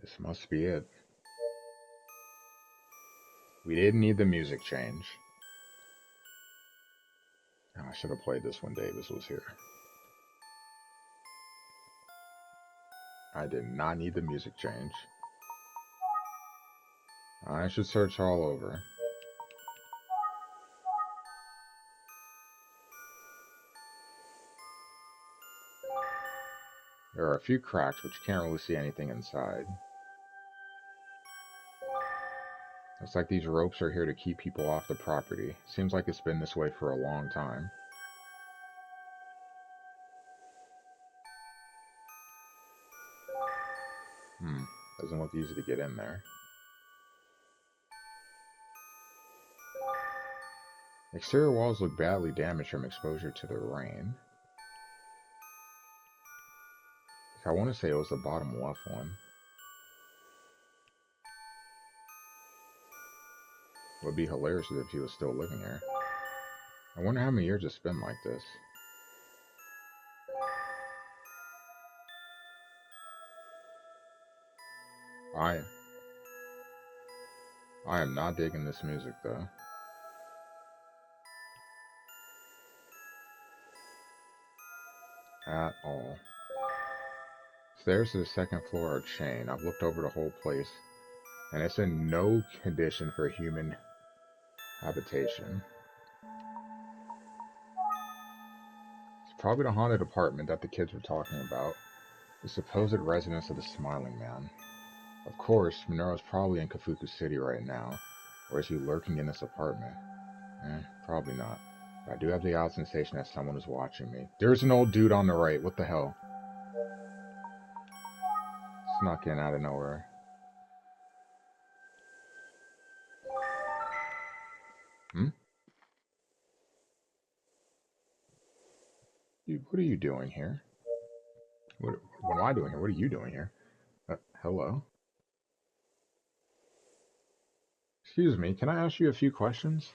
This must be it. We didn't need the music change. Oh, I should have played this when Davis was here. I did not need the music change. I should search all over. There are a few cracks, but you can't really see anything inside. Looks like these ropes are here to keep people off the property. Seems like it's been this way for a long time. Doesn't look easy to get in there. Exterior walls look badly damaged from exposure to the rain. I want to say it was the bottom left one. It would be hilarious if he was still living here. I wonder how many years it's been like this. I am not digging this music though. At all. Stairs to the second floor are chained. I've looked over the whole place, and it's in no condition for human habitation. It's probably the haunted apartment that the kids were talking about. The supposed residence of the Smiling Man. Of course, Minoru's probably in Kafuku City right now, or is he lurking in this apartment? Probably not. But I do have the odd sensation that someone is watching me. There's an old dude on the right. What the hell? Snuck in out of nowhere. Dude, what are you doing here? What am I doing here? What are you doing here? Hello? Excuse me, can I ask you a few questions?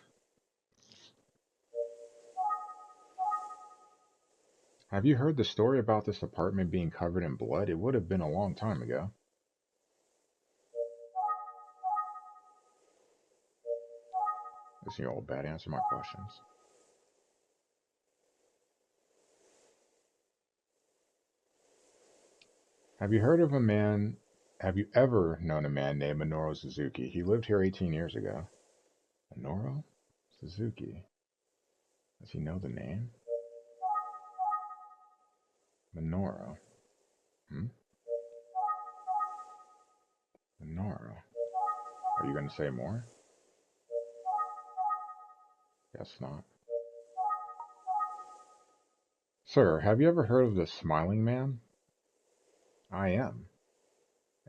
Have you heard the story about this apartment being covered in blood? It would have been a long time ago. Listen, you old bat, answer my questions. Have you ever known a man named Minoru Suzuki? He lived here 18 years ago. Minoru Suzuki? Does he know the name? Minoru. Minoru. Are you going to say more? Guess not. Sir, have you ever heard of the Smiling Man? I am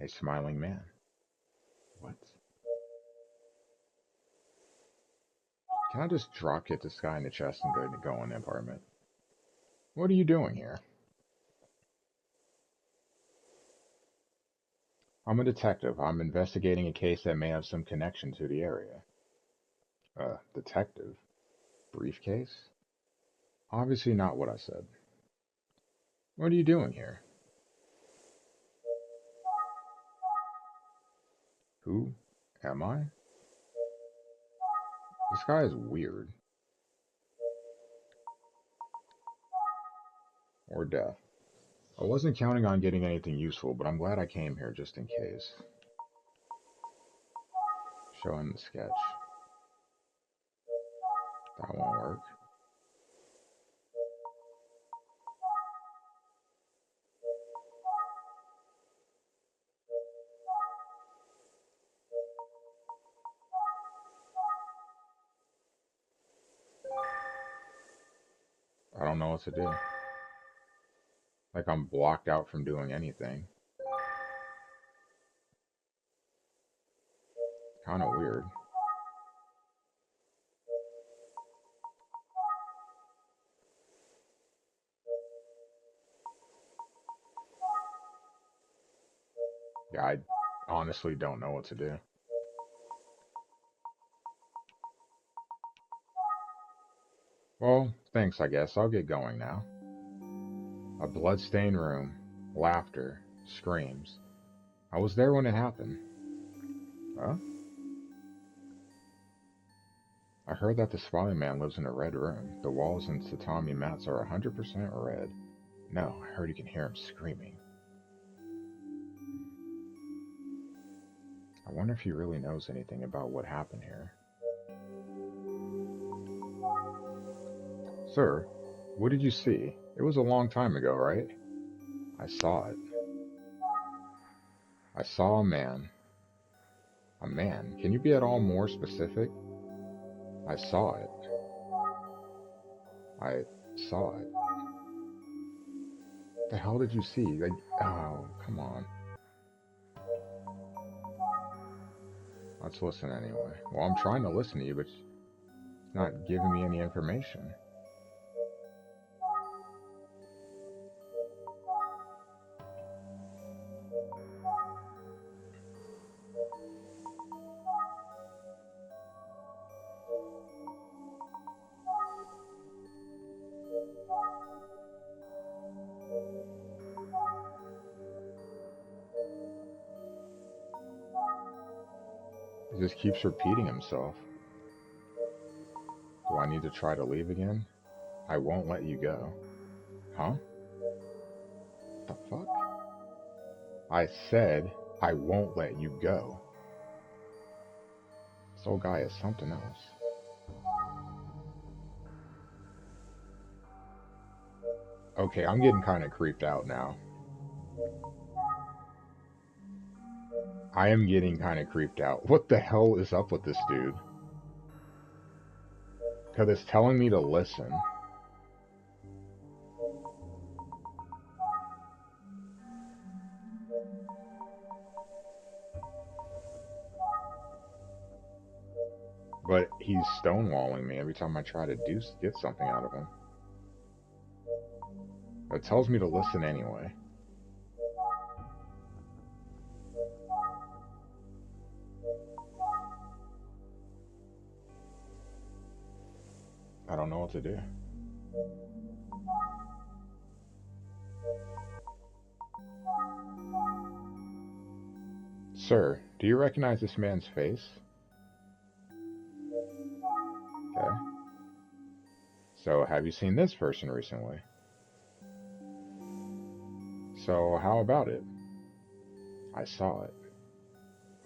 a smiling man. What? Can I just drop kick this guy in the chest and go in the apartment? What are you doing here? I'm a detective. I'm investigating a case that may have some connection to the area. Detective? Briefcase? Obviously not what I said. What are you doing here? Who am I? This guy is weird. Or deaf. I wasn't counting on getting anything useful, but I'm glad I came here just in case. Show him the sketch. That won't work. I don't know what to do. Like I'm blocked out from doing anything. Kinda weird. Yeah, I honestly don't know what to do. Well, thanks, I guess. I'll get going now. A blood-stained room. Laughter. Screams. I was there when it happened. Huh? I heard that the smiling man lives in a red room. The walls and tatami mats are 100% red. No, I heard you can hear him screaming. I wonder if he really knows anything about what happened here. Sir, what did you see? It was a long time ago, right? I saw it. I saw a man. A man? Can you be at all more specific? I saw it. I saw it. The hell did you see? Like, oh, come on. Let's listen anyway. Well, I'm trying to listen to you, but it's not giving me any information. He just keeps repeating himself. Do I need to try to leave again? I won't let you go. Huh? The fuck? I said I won't let you go. This old guy is something else. Okay, I'm getting kind of creeped out now. I am getting kind of creeped out. What the hell is up with this dude? Because it's telling me to listen. But he's stonewalling me every time I try to get something out of him. It tells me to listen anyway. I don't know what to do. Sir, do you recognize this man's face? Okay. So, have you seen this person recently? So, how about it? I saw it.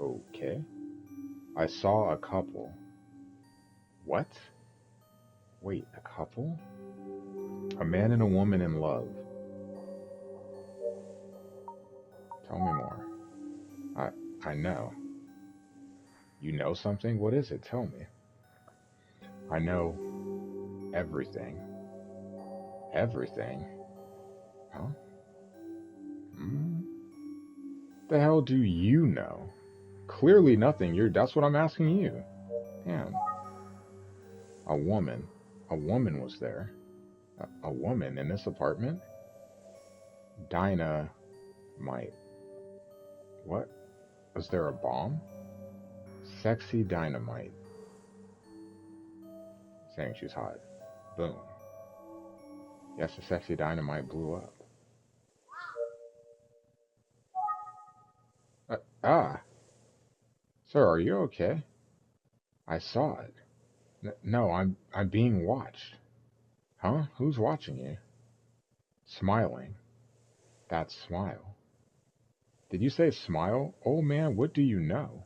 Okay. I saw a couple. What? Wait, a couple? A man and a woman in love. Tell me more. I know. You know something? What is it? Tell me. I know everything. Everything? Huh? Hmm? The hell do you know? Clearly nothing. That's what I'm asking you. Damn. A woman. A woman was there. A woman in this apartment? Dinah might. What? Was there a bomb? Sexy dynamite. Saying she's hot. Boom. Yes, the sexy dynamite blew up. Ah! Sir, are you okay? I saw it. No, I'm being watched. Huh? Who's watching you? Smiling. That smile. Did you say smile? Oh man, what do you know?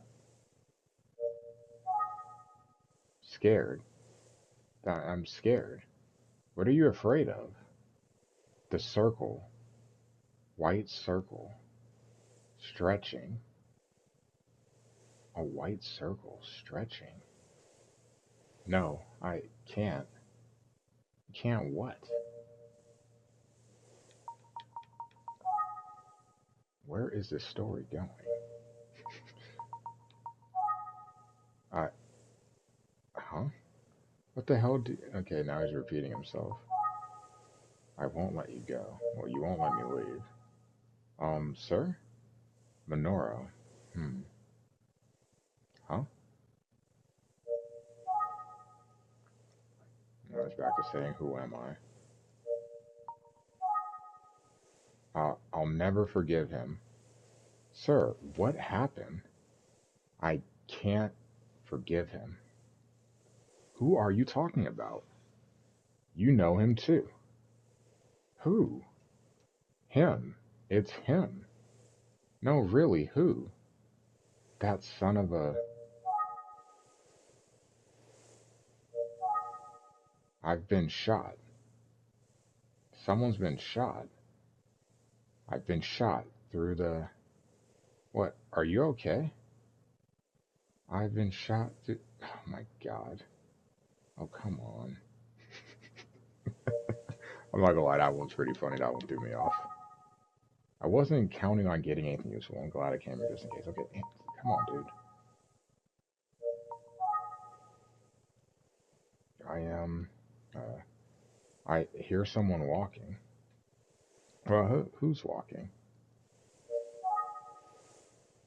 Scared. I'm scared. What are you afraid of? The circle. White circle. Stretching. A white circle stretching. No, I can't. Can't what? Where is this story going? I, huh? What the hell do, okay, now he's repeating himself. I won't let you go. Well, you won't let me leave. Sir? Minoru. Hmm. Huh? Now he's back to saying, who am I? I'll never forgive him. Sir, what happened? I can't forgive him. Who are you talking about? You know him too. Who? Him. It's him. No, really, who? That son of a... I've been shot. Someone's been shot. I've been shot through the... What? Are you okay? I've been shot through... Oh my god. Oh, come on. I'm not gonna lie, that one's pretty funny. That one threw me off. I wasn't counting on getting anything useful. I'm glad I came here just in case. Okay, come on, dude. I am... I hear someone walking. Well, who's walking?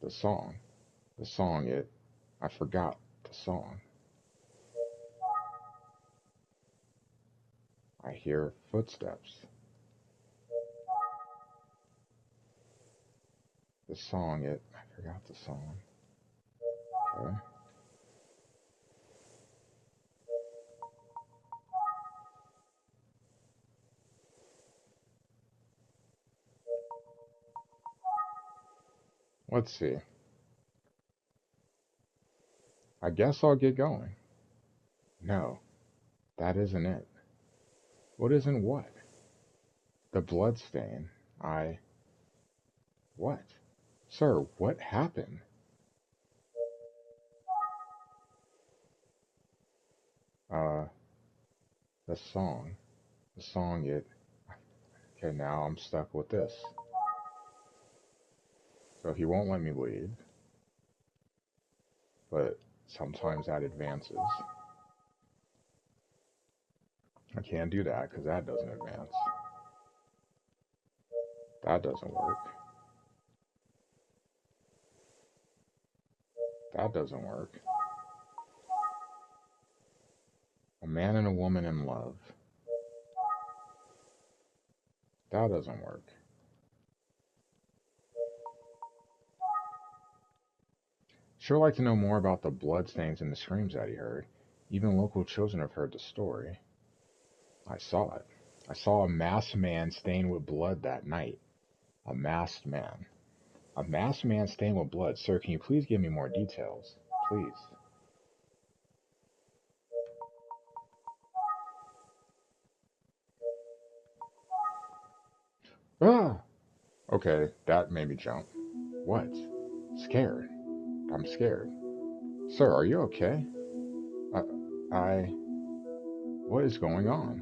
The song. The song, I forgot the song. I hear footsteps. The song, I forgot the song. Okay. Let's see. I guess I'll get going. No, that isn't it. What isn't what? The blood stain. What? Sir, what happened? Uh, the song. The song, Okay, now I'm stuck with this. So he won't let me leave. But sometimes that advances. I can't do that because that doesn't advance. That doesn't work. That doesn't work. A man and a woman in love. That doesn't work. Sure like to know more about the bloodstains and the screams that he heard. Even local children have heard the story. I saw it. I saw a masked man stained with blood that night. A masked man. A masked man stained with blood. Sir, can you please give me more details? Please. Ah! Okay, that made me jump. What? Scared. I'm scared. Sir, are you okay? I... What is going on?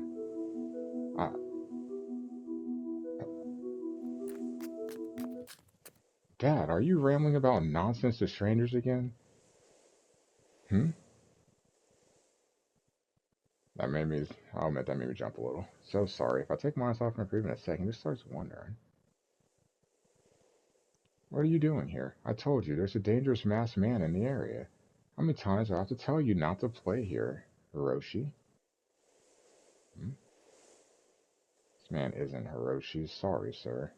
I... Dad, are you rambling about nonsense to strangers again? Hmm? I'll admit that made me jump a little. So sorry, if I take my eyes off him for even a second, he just starts wondering. What are you doing here? I told you, there's a dangerous masked man in the area. How many times do I have to tell you not to play here, Hiroshi? Hmm? This man isn't Hiroshi. Sorry, sir.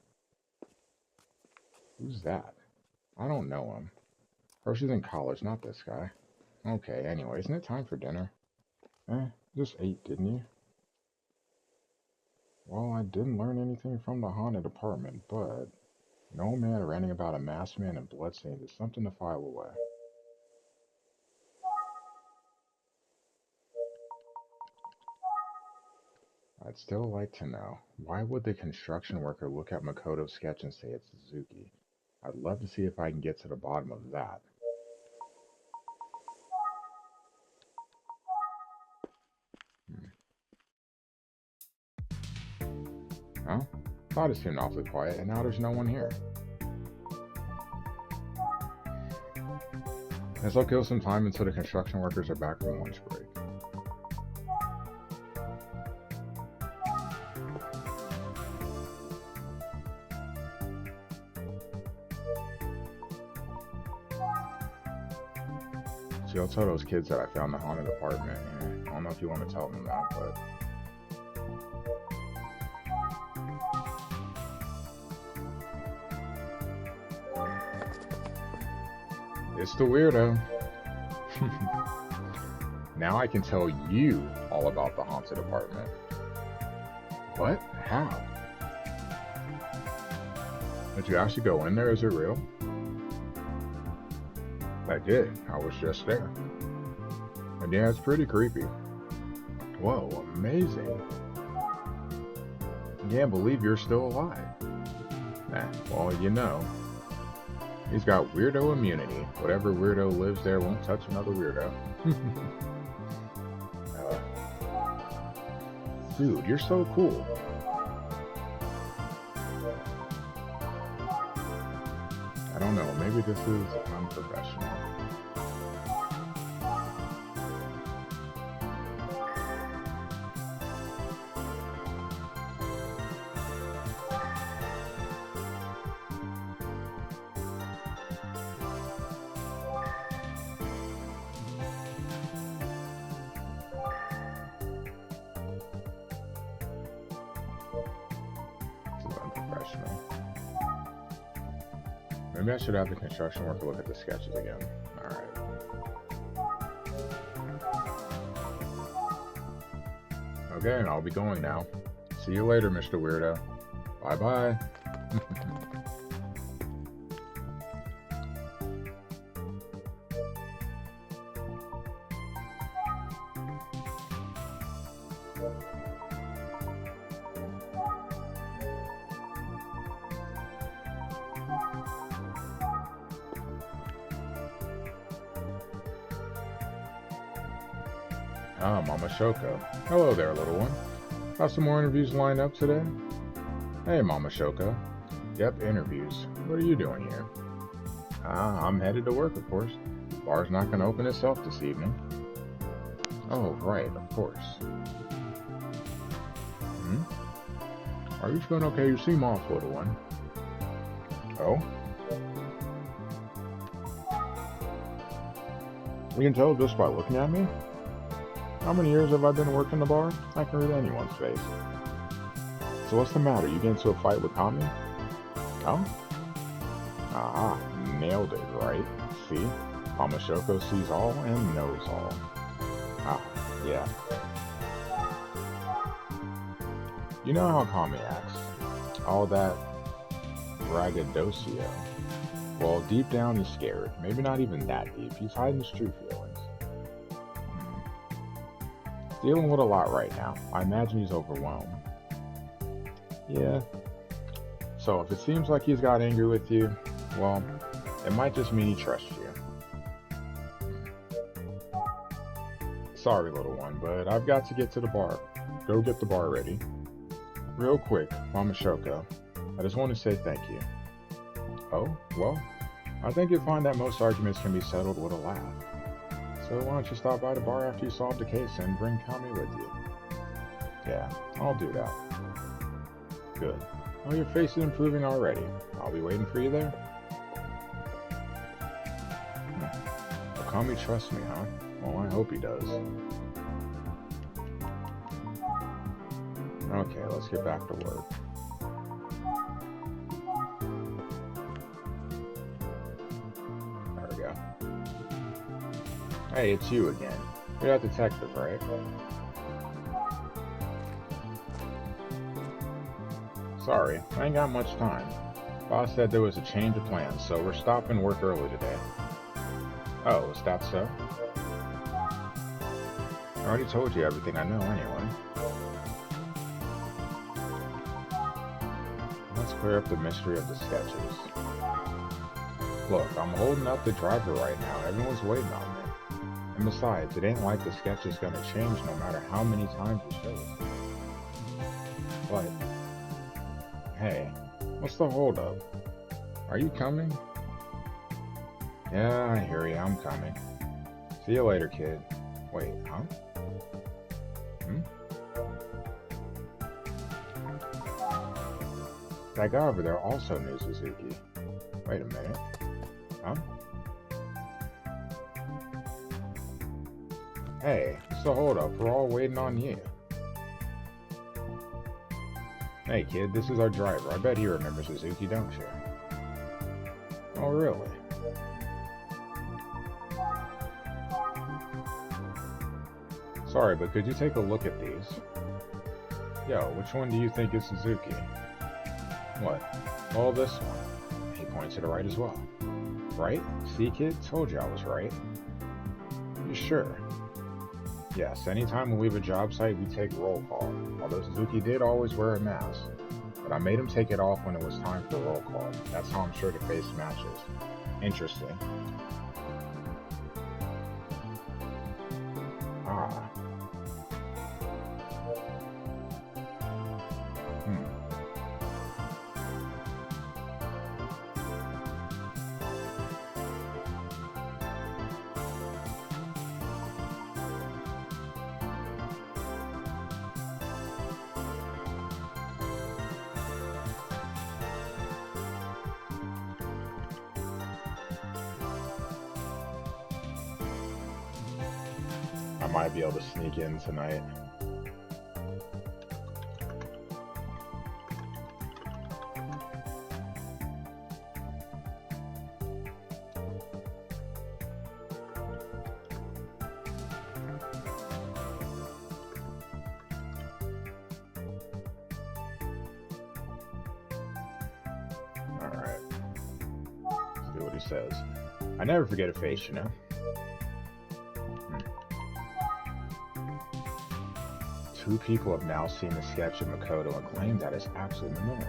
Who's that? I don't know him. Hiroshi's in college, not this guy. Okay, anyway, isn't it time for dinner? Just ate, didn't you? Well, I didn't learn anything from the haunted apartment, but an old man ranting about a masked man and bloodstains is something to file away. I'd still like to know, why would the construction worker look at Makoto's sketch and say it's Suzuki? I'd love to see if I can get to the bottom of that. Huh? Thought it seemed awfully quiet, and now there's no one here. Guess I'll kill some time until the construction workers are back from lunch break. See, I'll tell those kids that I found the haunted apartment. I don't know if you want to tell them that, but... It's the weirdo. Now I can tell you all about the haunted apartment. What? How? Did you actually go in there? Is it real? I did. I was just there. And yeah, it's pretty creepy. Whoa, amazing. I can't believe you're still alive. Well, you know. He's got weirdo immunity. Whatever weirdo lives there won't touch another weirdo. Dude, you're so cool. I don't know, maybe this is unprofessional. Maybe I should have the construction worker look at the sketches again. Alright. Okay, I'll be going now. See you later, Mr. Weirdo. Bye-bye. Ah, Mama Shoko. Hello there, little one. Got some more interviews lined up today? Hey, Mama Shoko. Yep, interviews. What are you doing here? I'm headed to work, of course. Bar's not going to open itself this evening. Oh, right, of course. Are you feeling okay? You seem off, little one. Oh? You can tell just by looking at me? How many years have I been working the bar? I can read anyone's face. So what's the matter? You get into a fight with Kami? Oh? Ah, nailed it, right? See? Mama Shoko sees all and knows all. Ah, yeah. You know how Kami acts. All that braggadocio. Well, deep down he's scared. Maybe not even that deep. He's hiding his true feelings. Dealing with a lot right now. I imagine he's overwhelmed. Yeah. So if it seems like he's got angry with you, well, it might just mean he trusts you. Sorry, little one, but I've got to get to the bar. Go get the bar ready. Real quick, Mama Shoko, I just want to say thank you. Oh, well, I think you'll find that most arguments can be settled with a laugh. So why don't you stop by the bar after you solve the case and bring Kami with you? Yeah, I'll do that. Good. Oh, your face is improving already. I'll be waiting for you there. Well, Kami trusts me, huh? Well, I hope he does. Okay, let's get back to work. There we go. Hey, it's you again. You're that detective, right? Sorry, I ain't got much time. Boss said there was a change of plans, so we're stopping work early today. Oh, is that so? I already told you everything I know anyway. Let's clear up the mystery of the sketches. Look, I'm holding up the driver right now. Everyone's waiting on me. And besides, it ain't like the sketch is gonna change no matter how many times you show it. But, hey, what's the holdup? Are you coming? Yeah, I hear you. I'm coming. See you later, kid. Wait, huh? That guy over there also knew Suzuki. Wait a minute. Huh? Hey, what's the holdup? We're all waiting on you. Hey kid, this is our driver. I bet he remembers Suzuki, don't you? Oh really? Sorry, but could you take a look at these? Yo, which one do you think is Suzuki? What? Oh, this one. He points to the right as well. Right? See, kid? Told you I was right. You sure? Yes, anytime we leave a job site, we take roll call. Although Suzuki did always wear a mask. But I made him take it off when it was time for roll call. That's how I'm sure the face matches. Interesting. Ah. Hmm. I might be able to sneak in tonight. Alright. Let's see what he says. I never forget a face, you know? Two people have now seen the sketch of Makoto and claim that it's actually Minoru.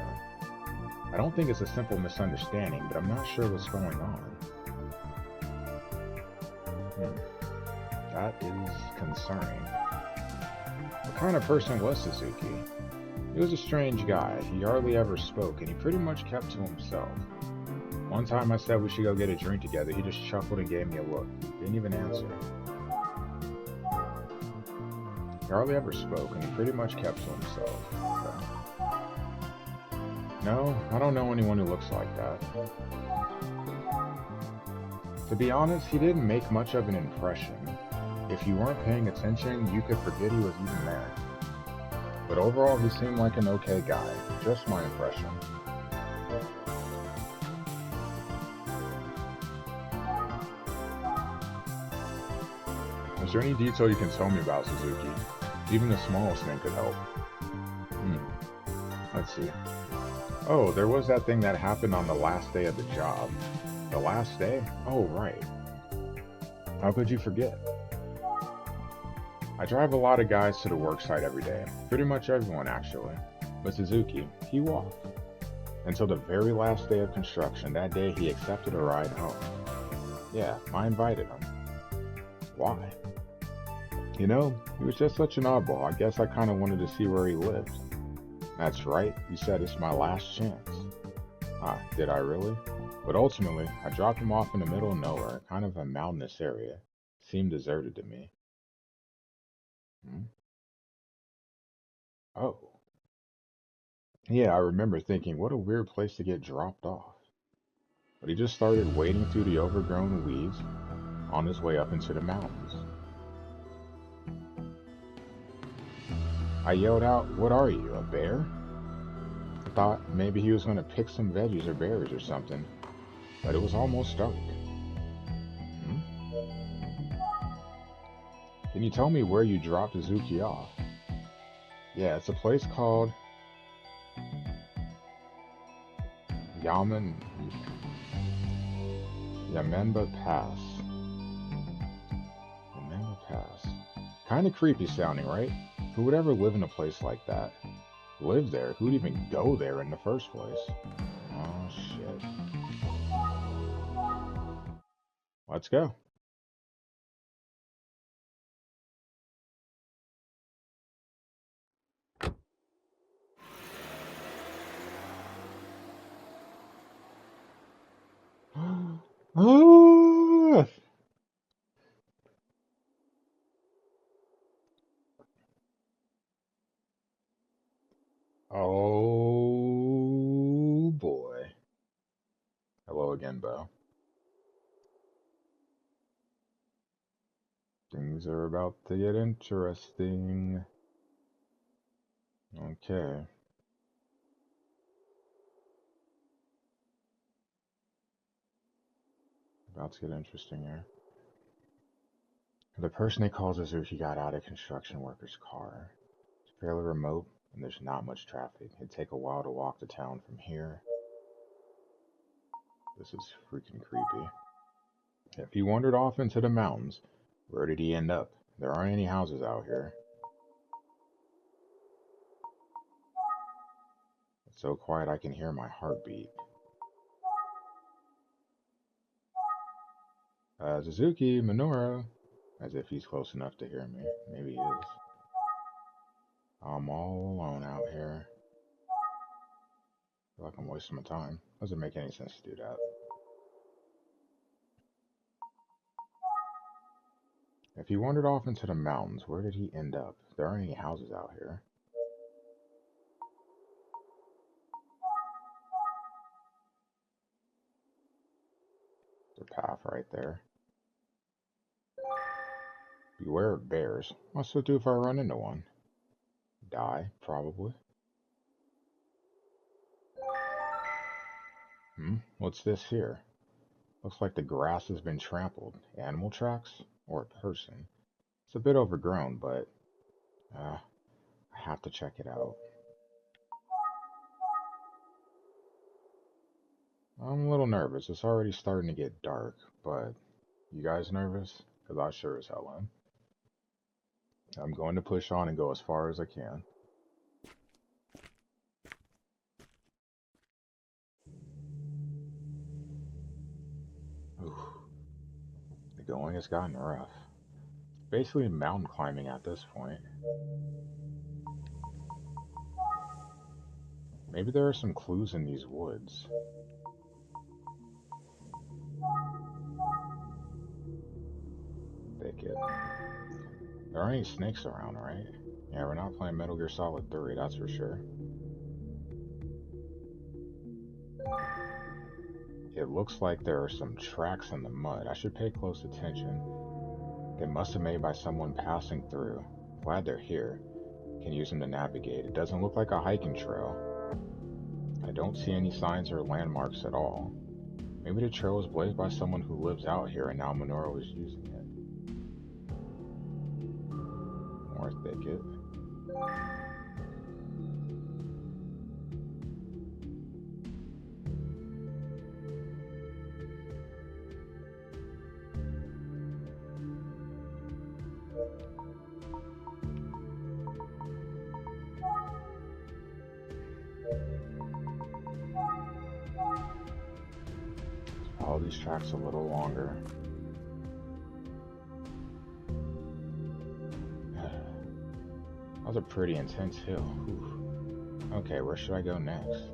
I don't think it's a simple misunderstanding, but I'm not sure what's going on. That is concerning. What kind of person was Suzuki? He was a strange guy. He hardly ever spoke, and he pretty much kept to himself. One time I said we should go get a drink together, he just chuckled and gave me a look. Didn't even answer. He hardly ever spoke, and he pretty much kept to himself. Okay. No, I don't know anyone who looks like that. To be honest, he didn't make much of an impression. If you weren't paying attention, you could forget he was even there. But overall, he seemed like an okay guy. Just my impression. Is there any detail you can tell me about Suzuki? Even the smallest thing could help. Let's see. Oh, there was that thing that happened on the last day of the job. The last day? Oh, right. How could you forget? I drive a lot of guys to the work site every day. Pretty much everyone, actually. But Suzuki, he walked. Until the very last day of construction. That day, he accepted a ride home. Yeah, I invited him. Why? You know, he was just such an oddball. I guess I kind of wanted to see where he lived. That's right, you said it's my last chance. Ah, did I really? But ultimately, I dropped him off in the middle of nowhere, kind of a mountainous area. Seemed deserted to me. Hmm? Oh. Yeah, I remember thinking, what a weird place to get dropped off. But he just started wading through the overgrown weeds on his way up into the mountains. I yelled out, "What are you, a bear?" I thought maybe he was going to pick some veggies or berries or something, but it was almost dark. Hmm? Can you tell me where you dropped Suzuki off? Yeah, it's a place called Yaman Yamenba Pass. Yamenba Pass. Kind of creepy sounding, right? Who would ever live in a place like that? Live there? Who'd even go there in the first place? Oh shit. Let's go. Ah! Oh boy. Hello again, Bo. Things are about to get interesting. Okay. About to get interesting here. The person they call Suzuki got out of a construction worker's car. It's fairly remote, and there's not much traffic. It'd take a while to walk to town from here. This is freaking creepy. If he wandered off into the mountains, where did he end up? There aren't any houses out here. It's so quiet I can hear my heartbeat. Suzuki, Minoru. As if he's close enough to hear me. Maybe he is. I'm all alone out here. I feel like I'm wasting my time. Doesn't make any sense to do that. If he wandered off into the mountains, where did he end up? There aren't any houses out here. There's a path right there. Beware of bears. What's to do if I run into one? Die, probably. What's this here? Looks like the grass has been trampled. Animal tracks? Or a person? It's a bit overgrown, but I have to check it out. I'm a little nervous. It's already starting to get dark, but you guys nervous? Because I sure as hell am. I'm going to push on and go as far as I can. Ooh. The going has gotten rough. It's basically mountain climbing at this point. Maybe there are some clues in these woods. Thicket. There aren't any snakes around, right? Yeah, we're not playing Metal Gear Solid 3, that's for sure. It looks like there are some tracks in the mud. I should pay close attention. They must have made by someone passing through. Glad they're here. Can use them to navigate. It doesn't look like a hiking trail. I don't see any signs or landmarks at all. Maybe the trail was blazed by someone who lives out here and now Minoru is using it. More thicket. All these tracks a little longer. That was a pretty intense hill. Whew. Okay, where should I go next?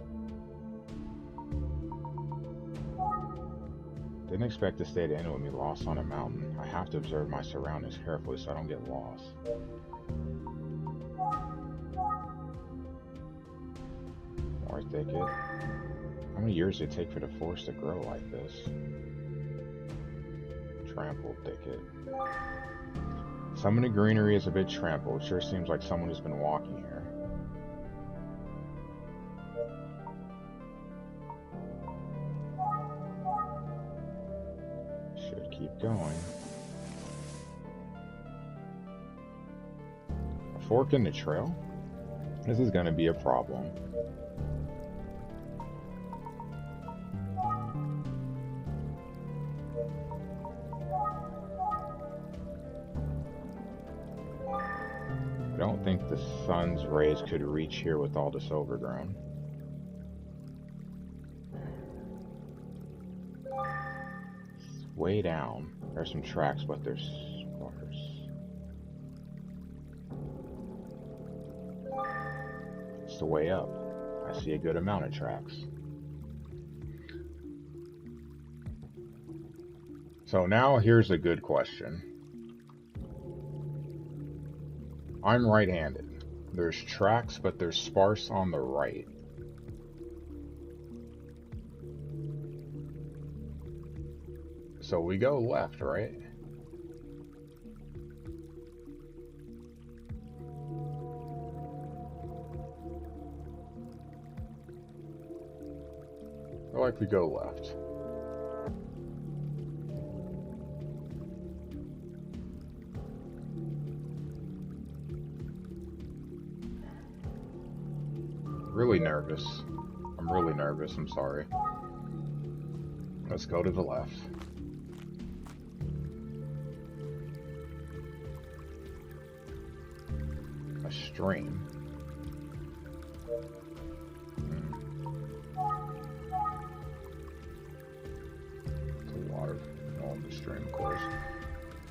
Didn't expect this day to end with me lost on a mountain. I have to observe my surroundings carefully so I don't get lost. More thicket. How many years did it take for the forest to grow like this? Trampled thicket. Some of the greenery is a bit trampled. It sure seems like someone has been walking here. Should keep going. A fork in the trail? This is going to be a problem. I don't think the sun's rays could reach here with all this overgrown. It's way down. There's some tracks, but they're sparse. It's the way up. I see a good amount of tracks. So now here's a good question. I'm right-handed. There's tracks, but they're sparse on the right. So we go left, right? I feel like we go left. Really nervous. I'm really nervous, I'm sorry. Let's go to the left. A stream. The water. Oh, the stream, of course.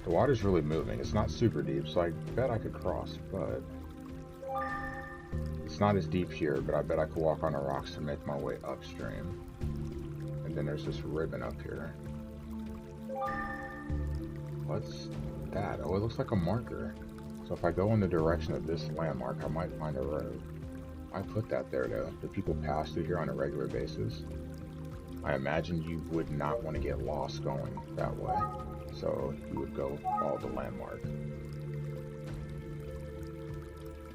The water's really moving. It's not super deep, so I bet I could cross, but it's not as deep here, but I bet I could walk on the rocks to make my way upstream. And then there's this ribbon up here. What's that? Oh, it looks like a marker. So if I go in the direction of this landmark, I might find a road. I put that there though. Do people pass through here on a regular basis? I imagine you would not want to get lost going that way. So you would go follow the landmark.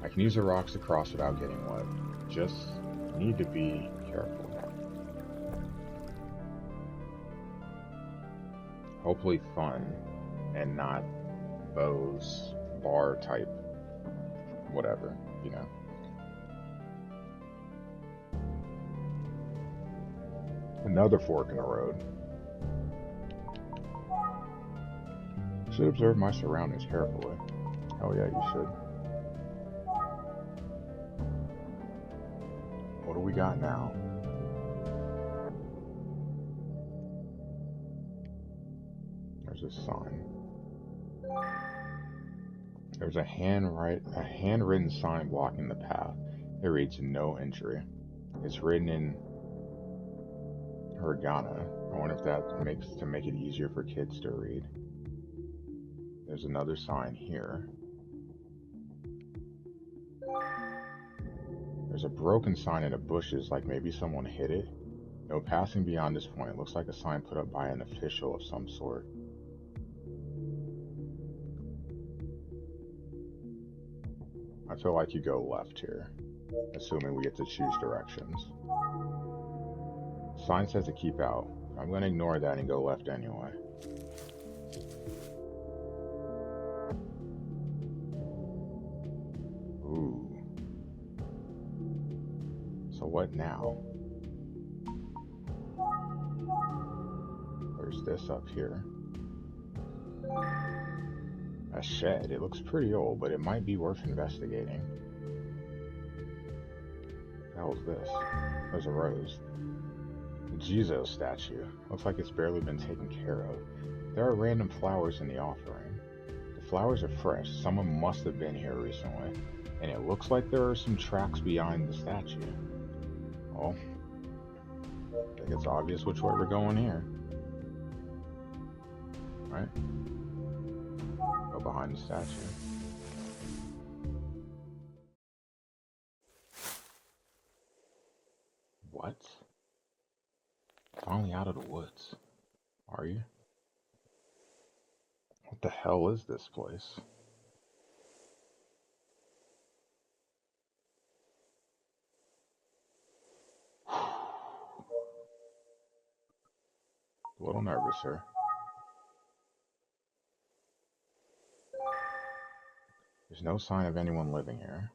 I can use the rocks to cross without getting wet. Just need to be careful. Hopefully fun and not Bo's bar type whatever, you know. Another fork in the road. Should observe my surroundings carefully. Oh yeah, you should. What do we got now? There's a sign. There's a handwritten sign blocking the path. It reads "No entry." It's written in hiragana. I wonder if that makes to make it easier for kids to read. There's another sign here. There's a broken sign in the bushes, like maybe someone hit it. No passing beyond this point. It looks like a sign put up by an official of some sort. I feel like you go left here, assuming we get to choose directions. Sign says to keep out. I'm going to ignore that and go left anyway. Ooh. So what now? There's this up here. A shed. It looks pretty old, but it might be worth investigating. What the hell is this? There's a rose. The Jesus statue. Looks like it's barely been taken care of. There are random flowers in the offering. The flowers are fresh. Someone must have been here recently. And it looks like there are some tracks behind the statue. Well, I think it's obvious which way we're going here. Right? Go behind the statue. What? Finally out of the woods. Are you? What the hell is this place? A little nervous here. There's no sign of anyone living here.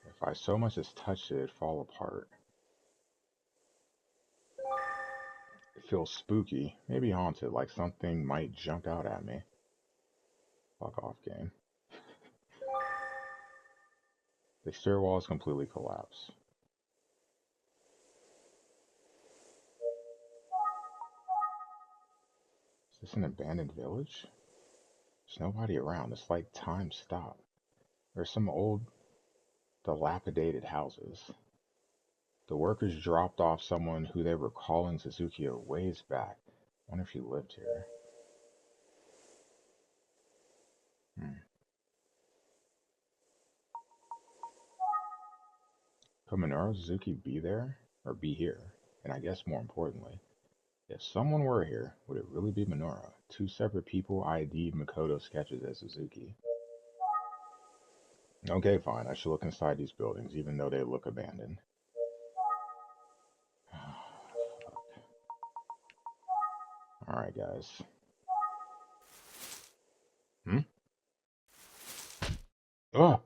If I so much as touched it, it'd fall apart. It feels spooky, maybe haunted, like something might jump out at me. Fuck off, game. The exterior wall is completely collapsed. Is this an abandoned village? There's nobody around. It's like time stopped. There's some old, dilapidated houses. The workers dropped off someone who they were calling Suzuki a ways back. I wonder if he lived here. Could Minoru Suzuki be there? Or be here? And I guess more importantly, if someone were here, would it really be Minoru? Two separate people ID'd Makoto sketches as Suzuki. Okay, fine. I should look inside these buildings, even though they look abandoned. Alright, guys. Hmm? Oh!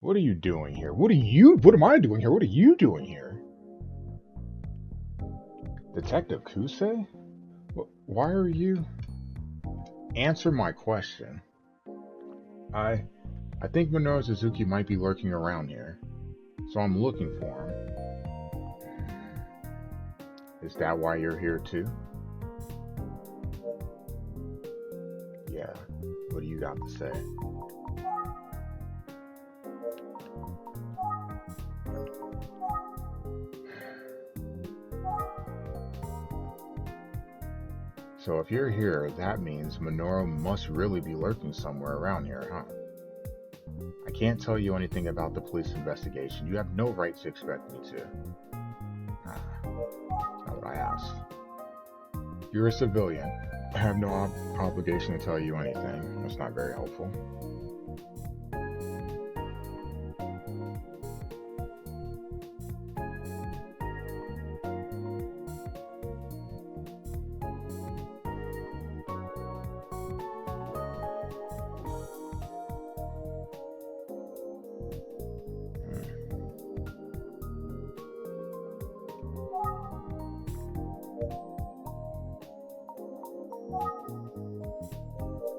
What are you doing here? What am I doing here? What are you doing here? Detective Kusei? Why are you... Answer my question. I think Minoru Suzuki might be lurking around here, so I'm looking for him. Is that why you're here too? Yeah, what do you got to say? So if you're here, that means Minoru must really be lurking somewhere around here, huh? I can't tell you anything about the police investigation. You have no right to expect me to. That's not what I asked. You're a civilian. I have no obligation to tell you anything. That's not very helpful.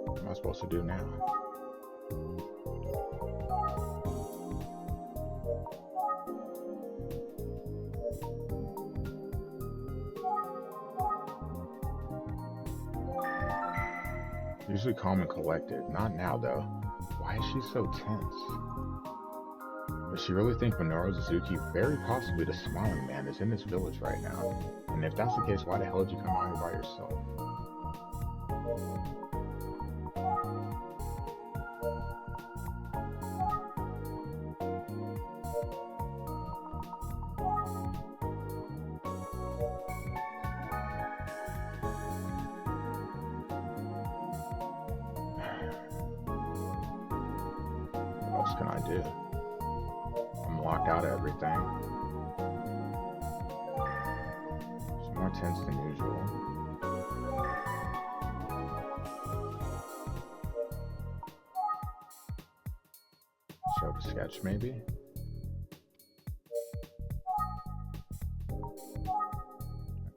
What am I supposed to do now? Usually calm and collected. Not now, though. Why is she so tense? Does she really think Minoru Suzuki, very possibly the Smiling Man, is in this village right now? And if that's the case, why the hell did you come out here by yourself? What else can I do? I'm locked out of everything. It's more tense than usual. Show the sketch, maybe?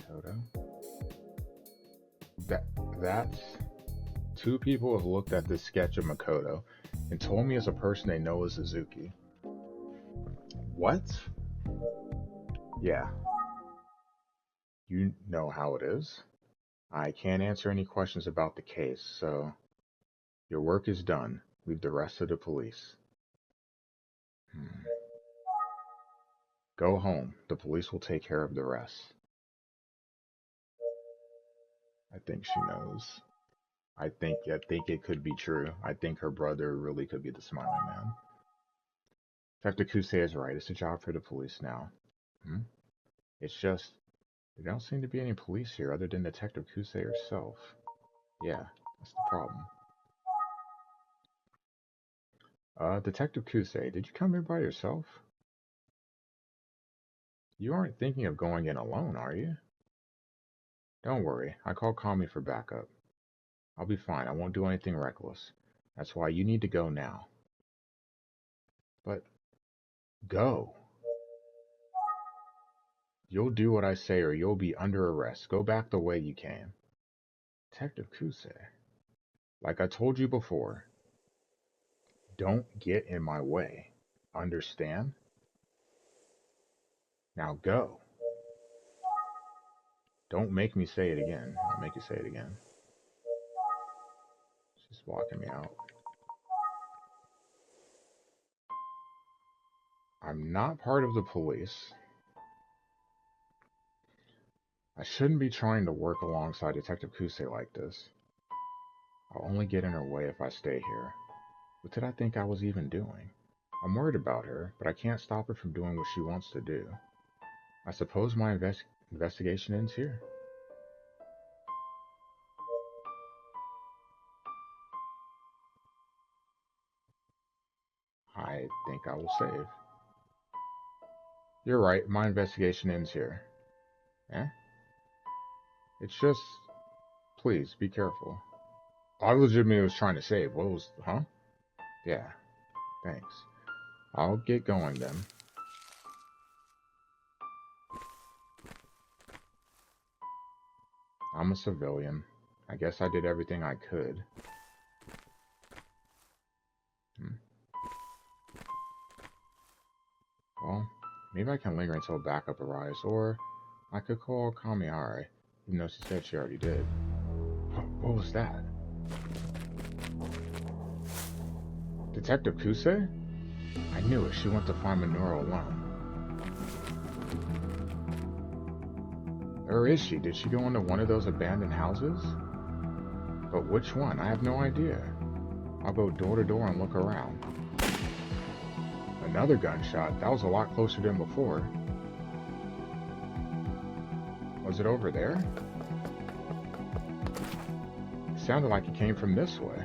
Makoto. That's... Two people have looked at this sketch of Makoto and told me it's a person they know as Suzuki. What? Yeah. You know how it is. I can't answer any questions about the case, so your work is done. Leave the rest to the police. Go home. The police will take care of the rest. I think she knows. I think it could be true. I think her brother really could be the Smiling Man. Detective Kusei is right. It's a job for the police now. It's just, there don't seem to be any police here other than Detective Kusei herself. Yeah, that's the problem. Detective Kusei, did you come here by yourself? You aren't thinking of going in alone, are you? Don't worry, I called Kami for backup. I'll be fine, I won't do anything reckless. That's why you need to go now. But, go. You'll do what I say or you'll be under arrest. Go back the way you came. Detective Kusei, like I told you before, don't get in my way. Understand? Now go. Don't make me say it again. I'll make you say it again. She's walking me out. I'm not part of the police. I shouldn't be trying to work alongside Detective Kusei like this. I'll only get in her way if I stay here. What did I think I was even doing? I'm worried about her, but I can't stop her from doing what she wants to do. I suppose my investigation ends here. I think I will save. You're right, my investigation ends here. Eh? It's just... Please, be careful. I legitimately was trying to save. What was... Huh? Yeah, thanks. I'll get going then. I'm a civilian. I guess I did everything I could. Well, maybe I can linger until backup arrives, or I could call Kamihari, even though she said she already did. What was that? Detective Kusei? I knew it. She went to find Minoru alone. Where is she? Did she go into one of those abandoned houses? But which one? I have no idea. I'll go door to door and look around. Another gunshot. That was a lot closer than before. Was it over there? It sounded like it came from this way.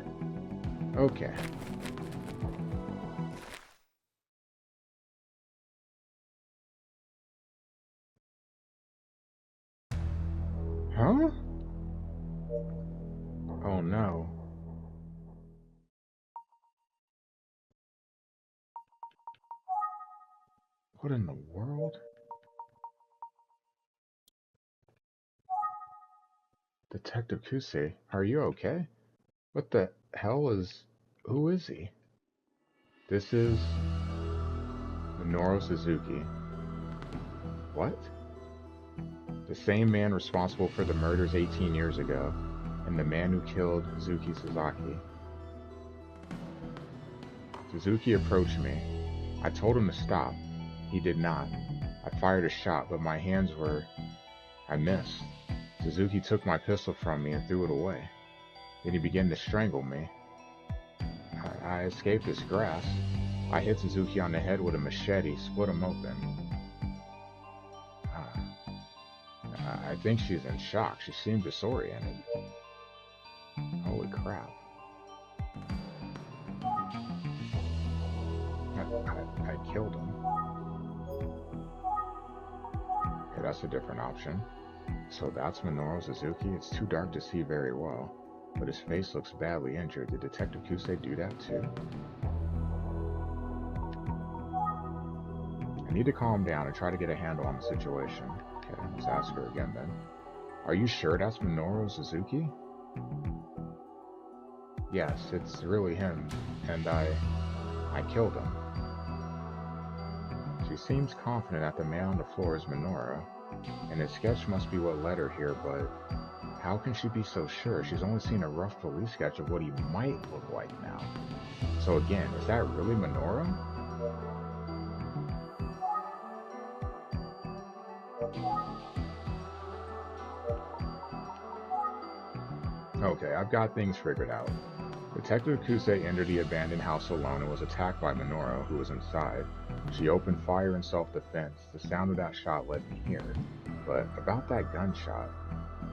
Okay. Huh? Oh no. What in the world? Detective Kusei, are you okay? What the hell is... Who is he? This is... Minoru Suzuki. What? The same man responsible for the murders 18 years ago, and the man who killed Zuki Sasaki. Suzuki approached me. I told him to stop. He did not. I fired a shot, but my hands were... I missed. Suzuki took my pistol from me and threw it away. Then he began to strangle me. I escaped his grasp. I hit Suzuki on the head with a machete, split him open. I think she's in shock. She seemed disoriented. Holy crap. I killed him. Okay, that's a different option. So that's Minoru Suzuki? It's too dark to see very well, but his face looks badly injured. Did Detective Kusei do that too? I need to calm down and try to get a handle on the situation. Okay, let's ask her again then. Are you sure that's Minoru Suzuki? Yes, it's really him, and I killed him. She seems confident that the man on the floor is Minoru, and his sketch must be what led her here, but how can she be so sure? She's only seen a rough police sketch of what he might look like now. So again, is that really Minoru? Okay, I've got things figured out. Detective Kusei entered the abandoned house alone and was attacked by Minoru, who was inside. She opened fire in self-defense. The sound of that shot led me here. But about that gunshot...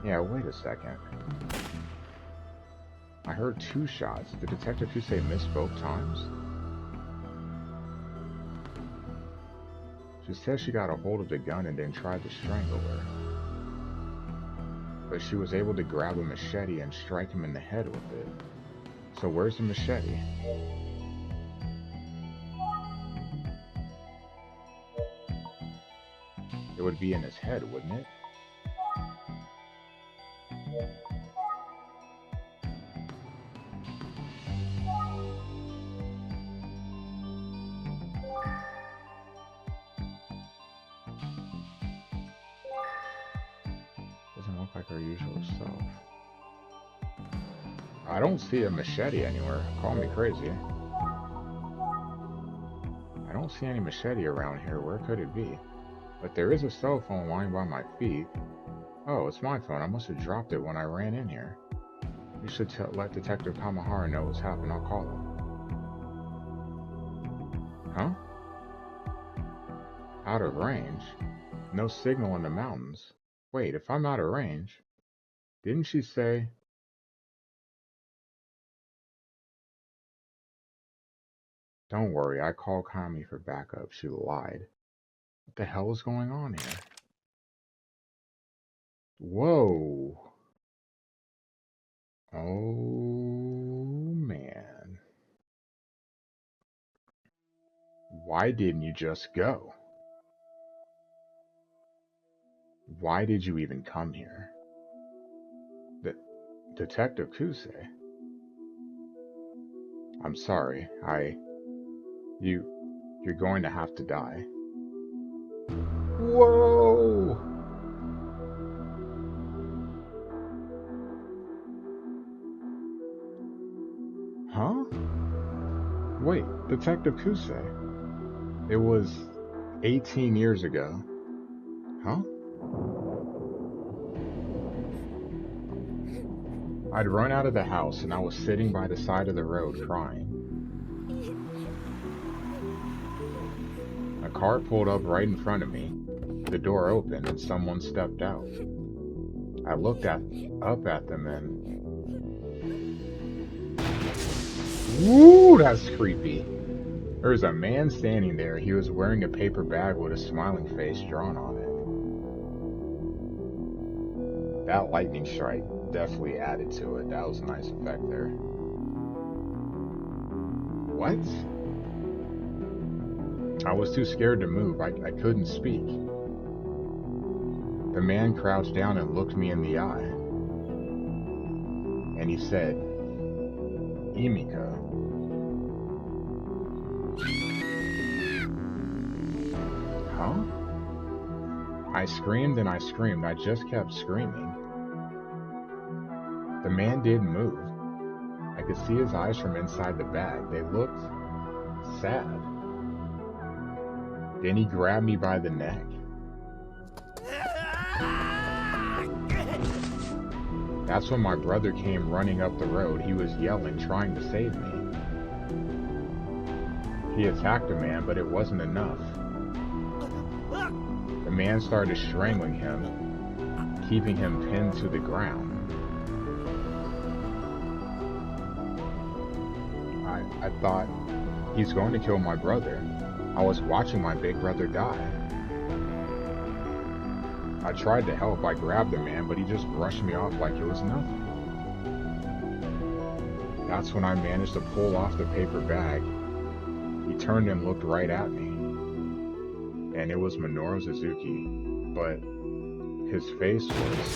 Yeah, wait a second. I heard 2 shots. Did Detective Kusei miss both times? She says she got a hold of the gun and then tried to strangle her. But she was able to grab a machete and strike him in the head with it. So where's the machete? It would be in his head, wouldn't it? Doesn't look like our usual self. I don't see a machete anywhere. Call me crazy. I don't see any machete around here. Where could it be? But there is a cell phone lying by my feet. Oh, it's my phone. I must have dropped it when I ran in here. You should let Detective Kamihara know what's happened. I'll call him. Huh? Out of range? No signal in the mountains. Wait, if I'm out of range, didn't she say... Don't worry, I called Kami for backup. She lied. What the hell is going on here? Whoa. Oh, man. Why didn't you just go? Why did you even come here? The Detective Kusei. I'm sorry. You, you're going to have to die. Whoa! Huh? Wait, Detective Kusei. It was 18 years ago. Huh? I'd run out of the house and I was sitting by the side of the road crying. A car pulled up right in front of me. The door opened and someone stepped out. I looked up at them and... Woo, that's creepy. There was a man standing there. He was wearing a paper bag with a smiling face drawn on it. That lightning strike definitely added to it. That was a nice effect there. What? I was too scared to move. I couldn't speak. The man crouched down and looked me in the eye. And he said, Emiko. Huh? I screamed and I screamed. I just kept screaming. The man didn't move. I could see his eyes from inside the bag. They looked sad. Then he grabbed me by the neck. That's when my brother came running up the road. He was yelling, trying to save me. He attacked the man, but it wasn't enough. The man started strangling him, keeping him pinned to the ground. I thought, he's going to kill my brother. I was watching my big brother die. I tried to help. I grabbed the man, but he just brushed me off like it was nothing. That's when I managed to pull off the paper bag. He turned and looked right at me. And it was Minoru Suzuki, but his face was...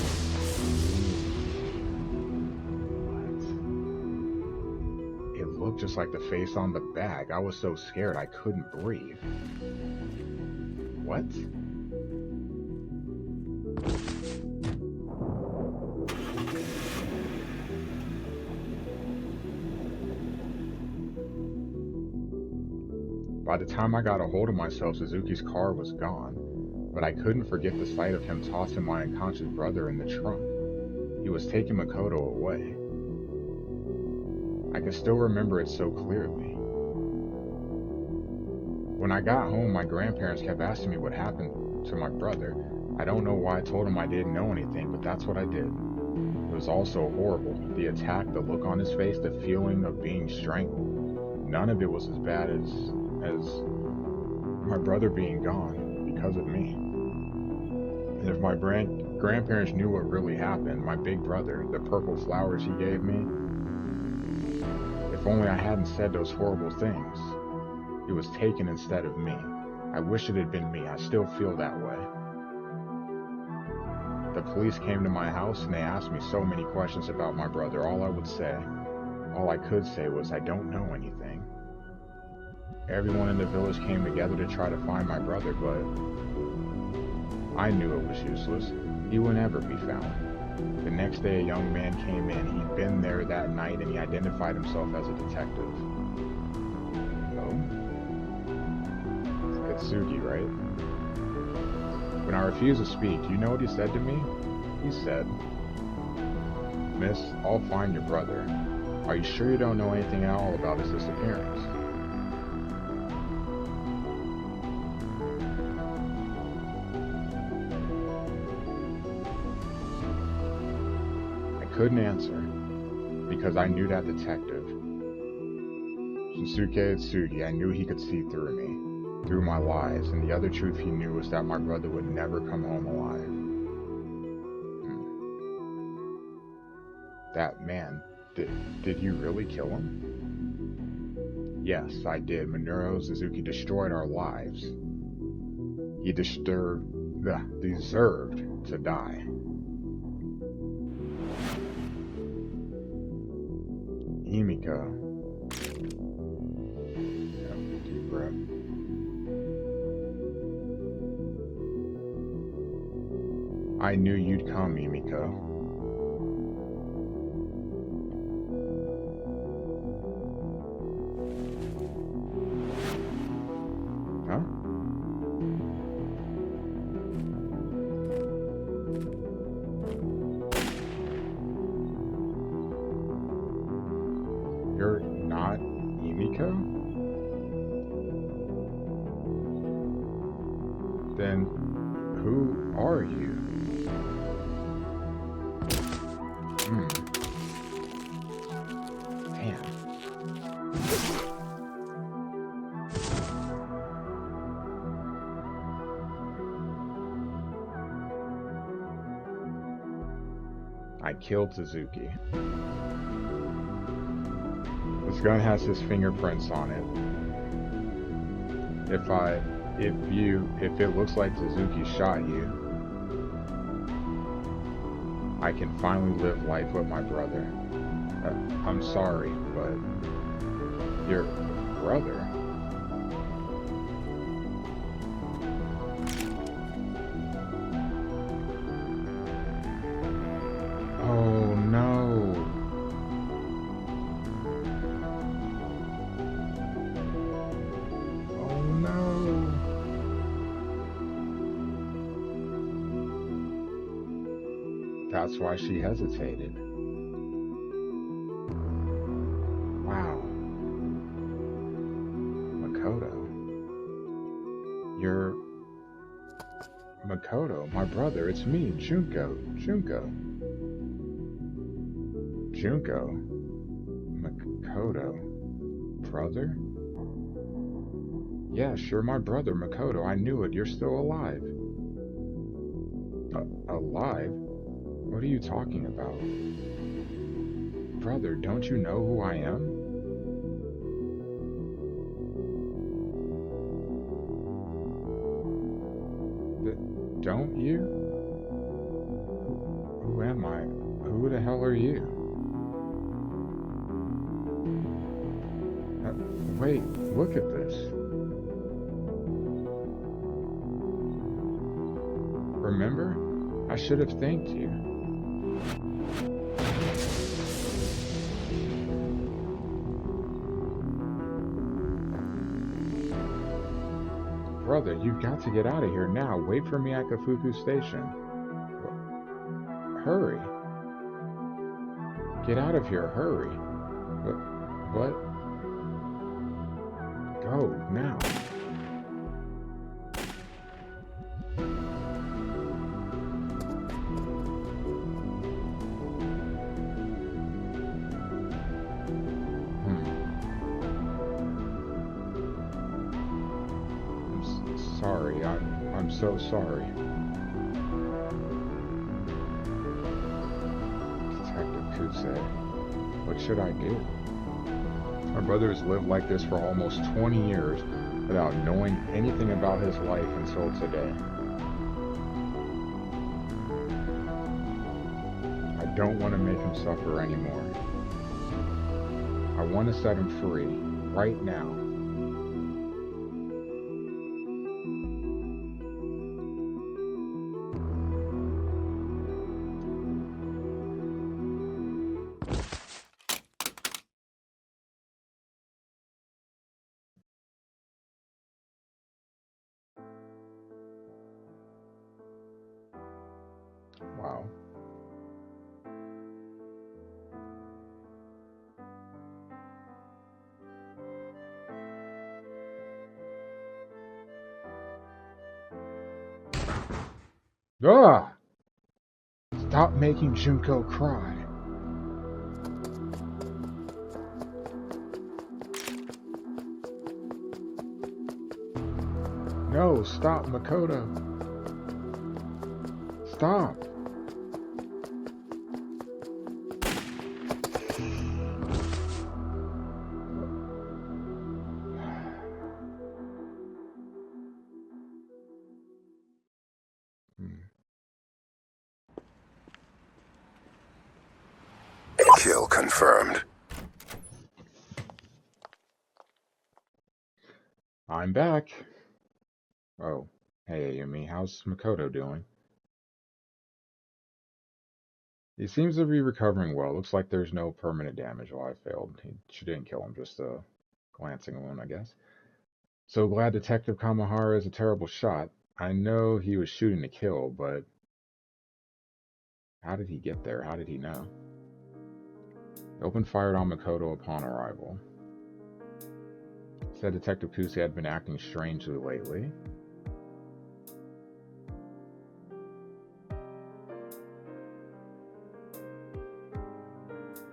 What? It looked just like the face on the bag. I was so scared I couldn't breathe. What? By the time I got a hold of myself, Suzuki's car was gone, but I couldn't forget the sight of him tossing my unconscious brother in the trunk. He was taking Makoto away. I can still remember it so clearly. When I got home, my grandparents kept asking me what happened to my brother. I don't know why I told them I didn't know anything, but that's what I did. It was all so horrible. The attack, the look on his face, the feeling of being strangled. None of it was as bad as my brother being gone because of me. And if my grandparents knew what really happened, my big brother, the purple flowers he gave me, if only I hadn't said those horrible things. It was taken instead of me. I wish it had been me. I still feel that way. The police came to my house and they asked me so many questions about my brother. All I could say was, I don't know anything. Everyone in the village came together to try to find my brother, but I knew it was useless. He would never be found. The next day, a young man came in. He'd been there that night, and he identified himself as a detective. Oh? It's Sugi, right? When I refused to speak, do you know what he said to me? He said, Miss, I'll find your brother. Are you sure you don't know anything at all about his disappearance? I couldn't answer, because I knew that detective. Shinsuke Tsugi, I knew he could see through me, through my lies, and the other truth he knew was that my brother would never come home alive. That man, did you really kill him? Yes, I did. Minoru Suzuki destroyed our lives. He deserved to die. Emiko. Deep breath. I knew you'd come, Emiko. Huh? You're not Emiko? Then who are you? Damn. I killed Suzuki. This gun has his fingerprints on it. If it looks like Suzuki shot you, I can finally live life with my brother. I'm sorry, but your brother? Oh no. Oh no. That's why she hesitated. Wow. Makoto. You're... Makoto, my brother, it's me, Junko. Junko. Makoto. Brother? Yes, you're my brother, Makoto. I knew it. You're still alive. Alive? What are you talking about? Brother, don't you know who I am? Don't you? Who am I? Who the hell are you? Wait, look at this. Remember? I should have thanked you. Brother, you've got to get out of here now. Wait for me at Kafuku Station. Hurry. Get out of here, hurry. What? Go, now. Sorry, I'm so sorry. Detective Kutse, what should I do? My brother has lived like this for almost 20 years without knowing anything about his life until today. I don't want to make him suffer anymore. I want to set him free, right now. Wow. Ah! Stop making Junko cry. No, stop, Makoto. Stop. Kill confirmed. I'm back. Oh, hey Amy, how's Makoto doing? He seems to be recovering well. Looks like there's no permanent damage while I failed. She didn't kill him, just a glancing wound, I guess. So glad Detective Kamahara is a terrible shot. I know he was shooting to kill, but how did he get there? How did he know? Opened fired on Makoto upon arrival. Said Detective Kusei had been acting strangely lately.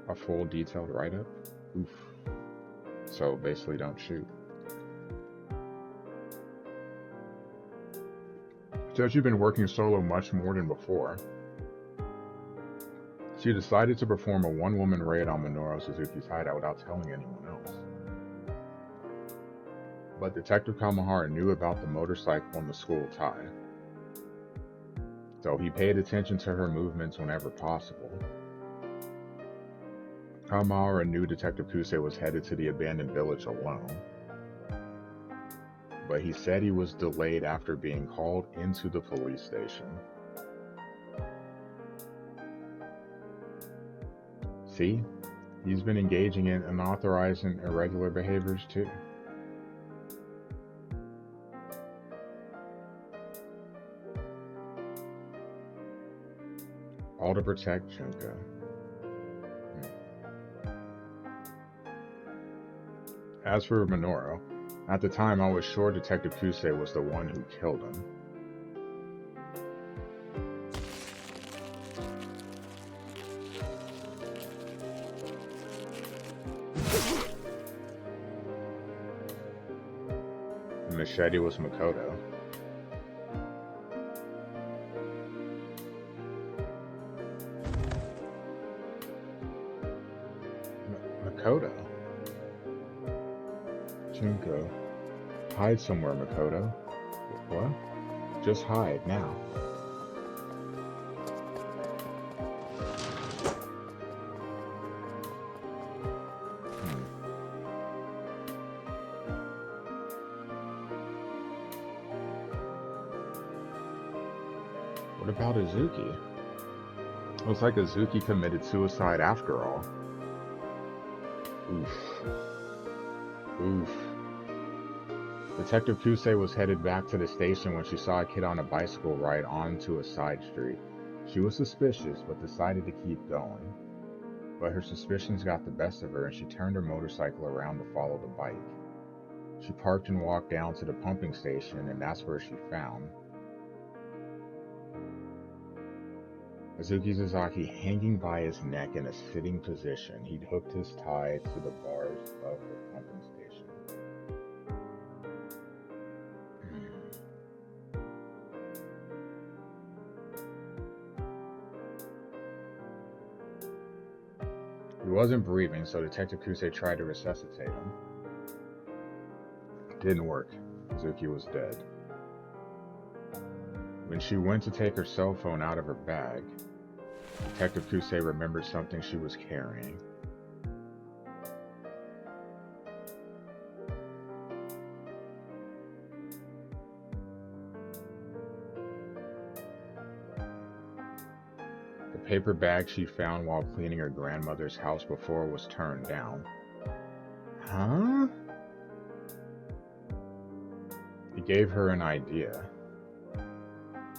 A full detailed write-up? Oof. So basically don't shoot. Said you've been working solo much more than before. She decided to perform a one-woman raid on Minoru Suzuki's hideout without telling anyone else. But Detective Kamahara knew about the motorcycle and the school tie, so he paid attention to her movements whenever possible. Kamahara knew Detective Kusei was headed to the abandoned village alone, but he said he was delayed after being called into the police station. See? He's been engaging in unauthorized and irregular behaviors too. All to protect Junko. As for Minoru, at the time I was sure Detective Kusei was the one who killed him. The machete was Makoto. Makoto? Junko. Hide somewhere, Makoto. What? Just hide, now. What about Izuki? Looks like Izuki committed suicide after all. Oof. Oof. Detective Kusei was headed back to the station when she saw a kid on a bicycle ride onto a side street. She was suspicious, but decided to keep going. But her suspicions got the best of her, and she turned her motorcycle around to follow the bike. She parked and walked down to the pumping station, and that's where she found Azuki Sasaki hanging by his neck in a sitting position. He'd hooked his tie to the bars of the pumping station. He wasn't breathing, so Detective Kusei tried to resuscitate him. It didn't work. Azuki was dead. When she went to take her cell phone out of her bag, Detective Kusei remembered something she was carrying. The paper bag she found while cleaning her grandmother's house before it was turned down. Huh? It gave her an idea,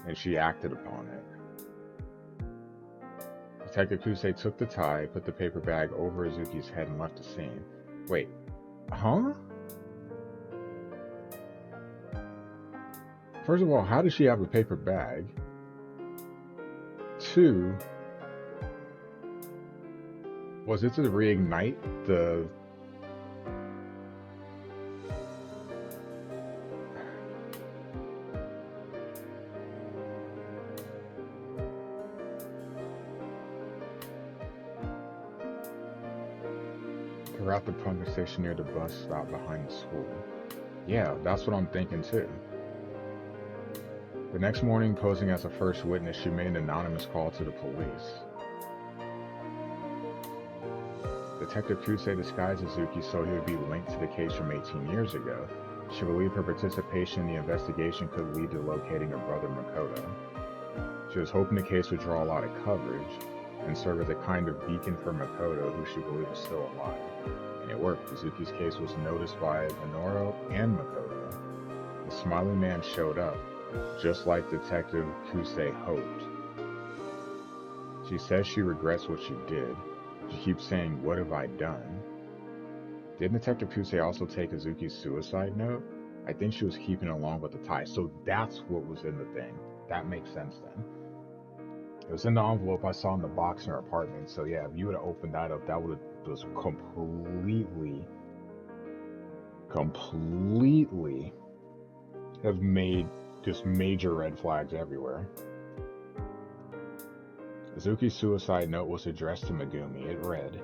and she acted upon it. Detective Kusei took the tie, put the paper bag over Azuki's head, and left the scene. Wait, huh? First of all, how does she have a paper bag? 2, was it to reignite the... We're at the pumping station near the bus stop behind the school. Yeah, that's what I'm thinking too. The next morning, posing as a first witness, she made an anonymous call to the police. Detective Kusei disguised Azuki so he would be linked to the case from 18 years ago. She believed her participation in the investigation could lead to locating her brother Makoto. She was hoping the case would draw a lot of coverage and serve as a kind of beacon for Makoto, who she believed was still alive. And it worked. Azuki's case was noticed by Minoru and Makoto. The smiling man showed up, just like Detective Kusei hoped. She says she regrets what she did. She keeps saying, "What have I done?" Did Detective Kusei also take Azuki's suicide note? I think she was keeping along with the tie, so that's what was in the thing. That makes sense then. It was in the envelope I saw in the box in her apartment, so yeah, if you would have opened that up, that would have just completely have made just major red flags everywhere. Azuki's suicide note was addressed to Megumi. It read,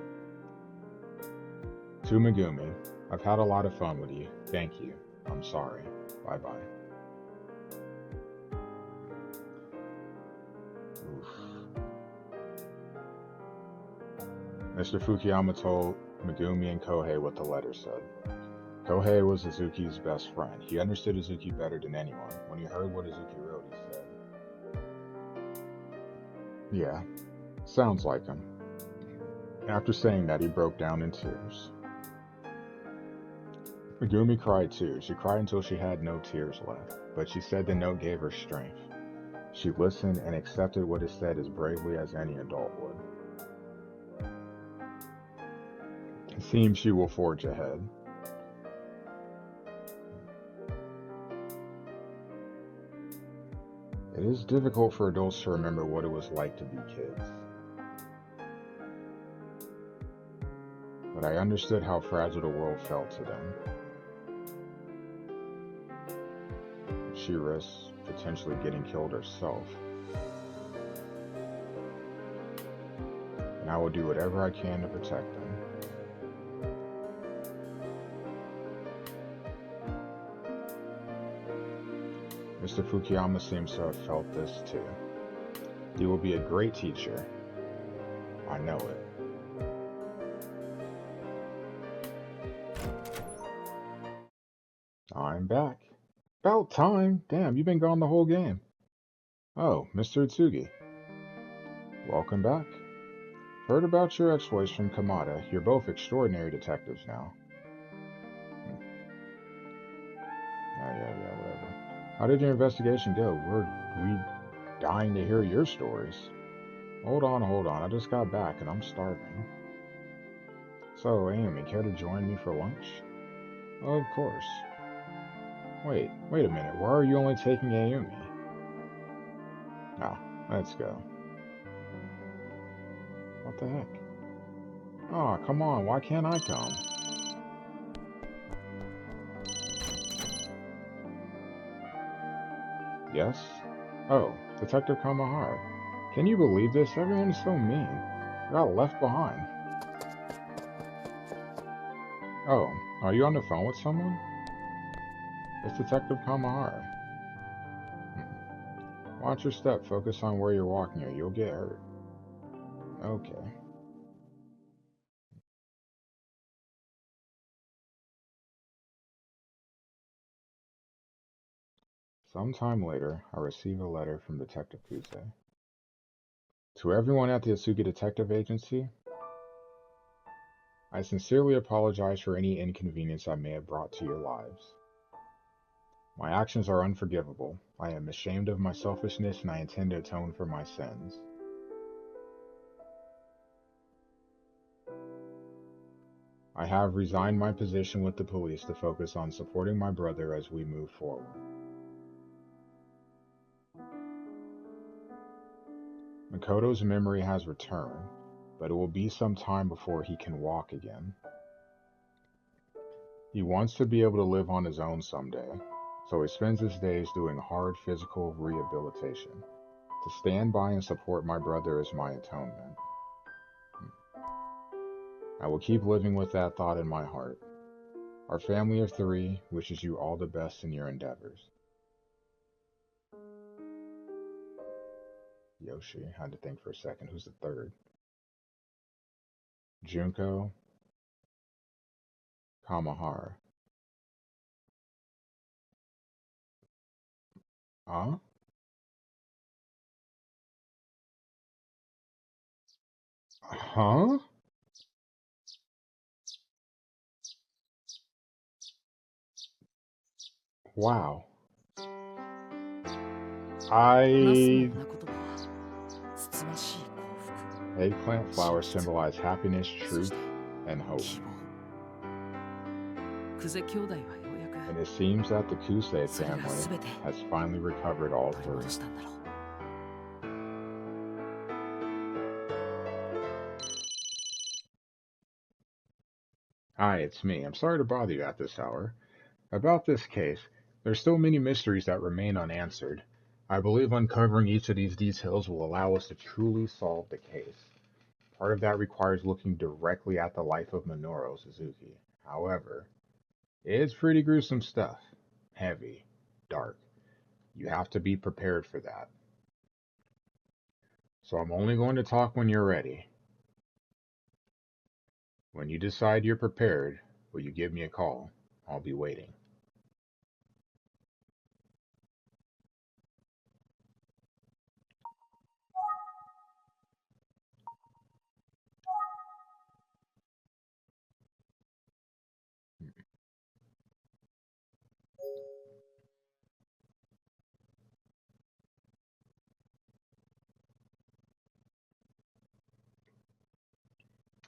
"To Megumi, I've had a lot of fun with you. Thank you. I'm sorry. Bye-bye." Mr. Fukuyama told Megumi and Kohei what the letter said. Kohei was Azuki's best friend. He understood Azuki better than anyone. When he heard what Azuki wrote, he said, "Yeah, sounds like him." After saying that, he broke down in tears. Megumi cried too. She cried until she had no tears left, but she said the note gave her strength. She listened and accepted what it said as bravely as any adult would. It seems she will forge ahead. It is difficult for adults to remember what it was like to be kids. But I understood how fragile the world felt to them. She risks potentially getting killed herself. And I will do whatever I can to protect them. Mr. Fukuyama seems to have felt this too. He will be a great teacher. I know it. I'm back. About time. Damn, you've been gone the whole game. Oh, Mr. Utsugi. Welcome back. Heard about your exploits from Kamada. You're both extraordinary detectives now. Yeah, whatever. How did your investigation go? We dying to hear your stories. Hold on. I just got back and I'm starving. So, Amy, care to join me for lunch? Of course. Wait a minute. Why are you only taking Ayumi? Ah, let's go. What the heck? Aw, come on. Why can't I come? Yes? Oh, Detective Kamahara. Can you believe this? Everyone is so mean. I got left behind. Oh, are you on the phone with someone? It's Detective Kamahara. Watch your step. Focus on where you're walking or you'll get hurt. Okay. Sometime later, I receive a letter from Detective Kusei. To everyone at the Asuki Detective Agency, I sincerely apologize for any inconvenience I may have brought to your lives. My actions are unforgivable. I am ashamed of my selfishness and I intend to atone for my sins. I have resigned my position with the police to focus on supporting my brother as we move forward. Makoto's memory has returned, but it will be some time before he can walk again. He wants to be able to live on his own someday, so he spends his days doing hard physical rehabilitation. To stand by and support my brother is my atonement. I will keep living with that thought in my heart. Our family of 3 wishes you all the best in your endeavors. Yoshi, I had to think for a second. Who's the third? Junko, Kamahara. Huh? Huh? Wow. ナスの I 花言葉はつつましい幸福、 eggplant 真 flowers 実、 symbolize happiness, そし truth, て and hope. 希望。久世兄弟はようや And く it seems that the Kusei それら family 全て has finally recovered all 取り three. 戻したんだろう。 Hi, it's me. I'm sorry to bother you at this hour. About this case, there's still many mysteries that remain unanswered. I believe uncovering each of these details will allow us to truly solve the case. Part of that requires looking directly at the life of Minoru Suzuki. However, it's pretty gruesome stuff. Heavy, dark. You have to be prepared for that. So I'm only going to talk when you're ready. When you decide you're prepared, will you give me a call? I'll be waiting.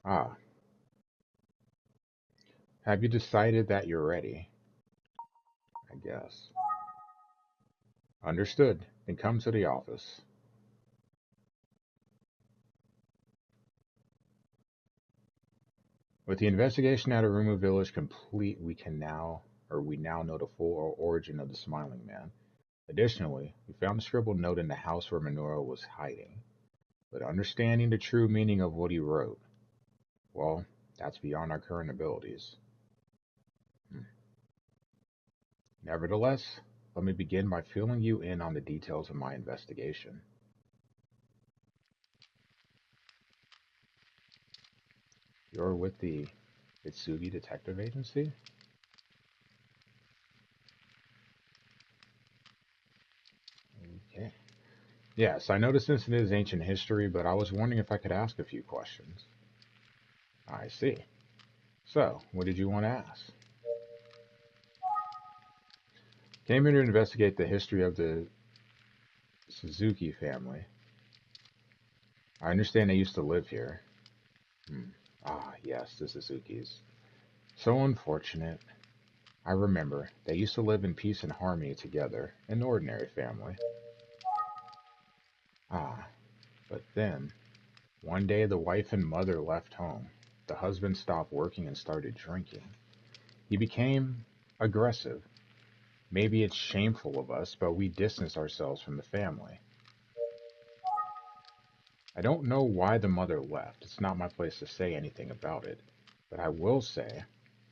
Ah, have you decided that you're ready? I guess. Understood. Then come to the office. With the investigation at Aruma Village complete, we now know the full origin of the Smiling Man. Additionally, we found a scribbled note in the house where Minoru was hiding. But understanding the true meaning of what he wrote, well, that's beyond our current abilities. Hmm. Nevertheless, let me begin by filling you in on the details of my investigation. You're with the Itsugi Detective Agency? Okay. Yes, I know this incident is ancient history, but I was wondering if I could ask a few questions. I see. So, what did you want to ask? Came here to investigate the history of the Suzuki family. I understand they used to live here. Hmm. Ah, yes, the Suzukis. So unfortunate. I remember, they used to live in peace and harmony together, an ordinary family. Ah, but then, one day the wife and mother left home. The husband stopped working and started drinking. He became aggressive. Maybe it's shameful of us, but we distanced ourselves from the family. I don't know why the mother left. It's not my place to say anything about it. But I will say,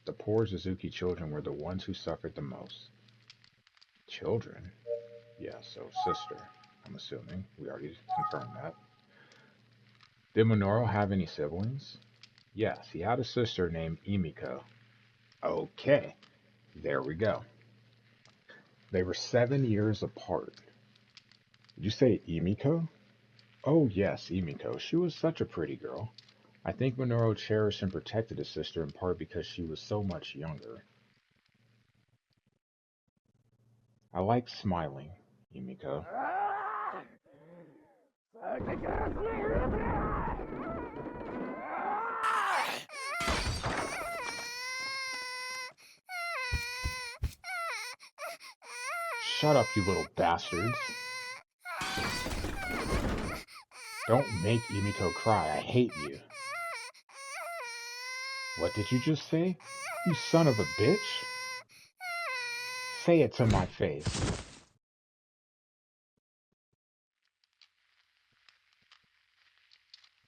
the poor Suzuki children were the ones who suffered the most. Children? Yeah, so sister, I'm assuming. We already confirmed that. Did Minoru have any siblings? Yes, he had a sister named Emiko. Okay, there we go. They were 7 years apart. Did you say Emiko? Oh, yes, Emiko. She was such a pretty girl. I think Minoru cherished and protected his sister in part because she was so much younger. I like smiling, Emiko. Shut up, you little bastards. Don't make Emiko cry. I hate you. What did you just say? You son of a bitch? Say it to my face.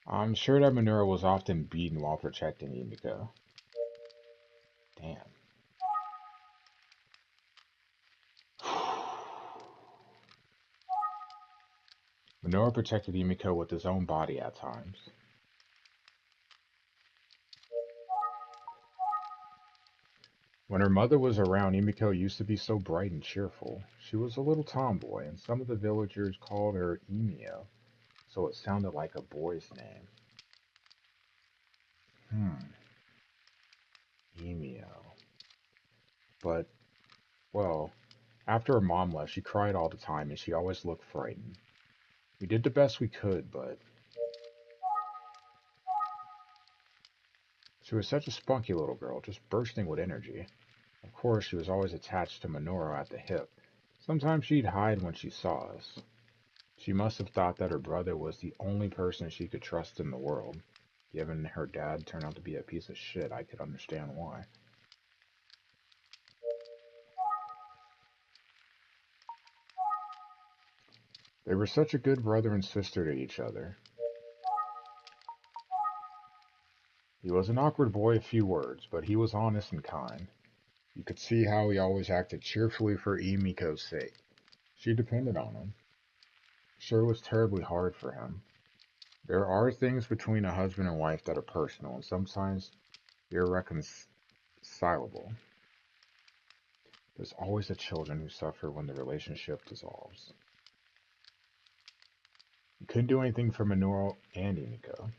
I'm sure that Minoru was often beaten while protecting Emiko. Damn. Minoru protected Emiko with his own body at times. When her mother was around, Emiko used to be so bright and cheerful. She was a little tomboy, and some of the villagers called her Emio, so it sounded like a boy's name. Hmm, Emio. But, well, after her mom left, she cried all the time and she always looked frightened. We did the best we could, but she was such a spunky little girl, just bursting with energy. Of course, she was always attached to Minoru at the hip. Sometimes she'd hide when she saw us. She must have thought that her brother was the only person she could trust in the world. Given her dad turned out to be a piece of shit, I could understand why. They were such a good brother and sister to each other. He was an awkward boy of few words, but he was honest and kind. You could see how he always acted cheerfully for Emiko's sake. She depended on him. Sure, it was terribly hard for him. There are things between a husband and wife that are personal and sometimes irreconcilable. There's always the children who suffer when the relationship dissolves. You couldn't do anything for Minoru and Emiko,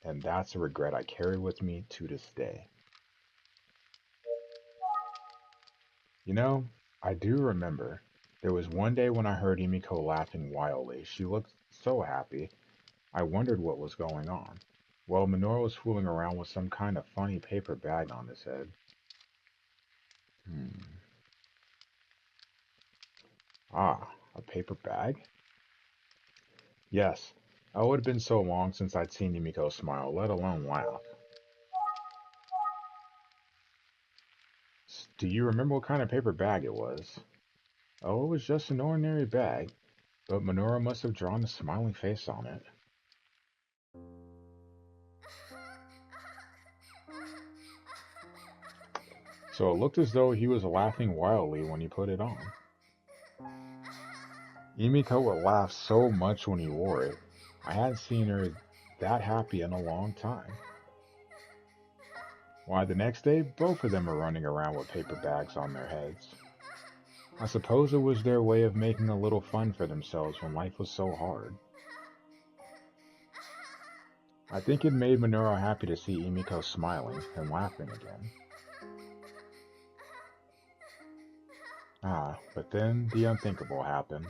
and that's a regret I carry with me to this day. You know, I do remember. There was one day when I heard Emiko laughing wildly. She looked so happy. I wondered what was going on. Well, Minoru was fooling around with some kind of funny paper bag on his head. Hmm. Ah, a paper bag? Yes. Oh, it would have been so long since I'd seen Emiko smile, let alone laugh. Do you remember what kind of paper bag it was? Oh, it was just an ordinary bag, but Minoru must have drawn a smiling face on it. So it looked as though he was laughing wildly when he put it on. Emiko would laugh so much when he wore it. I hadn't seen her that happy in a long time. Why, the next day, both of them were running around with paper bags on their heads. I suppose it was their way of making a little fun for themselves when life was so hard. I think it made Minoru happy to see Emiko smiling and laughing again. Ah, but then the unthinkable happened.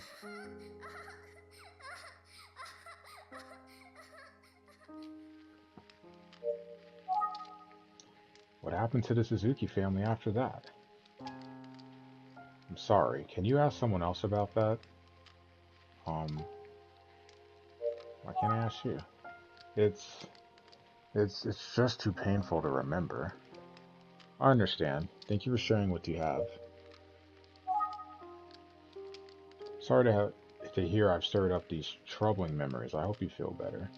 What happened to the Suzuki family after that? I'm sorry, can you ask someone else about that? Um, why can't I ask you? It's it's just too painful to remember. I understand. Thank you for sharing what you have. Sorry to hear I've stirred up these troubling memories. I hope you feel better.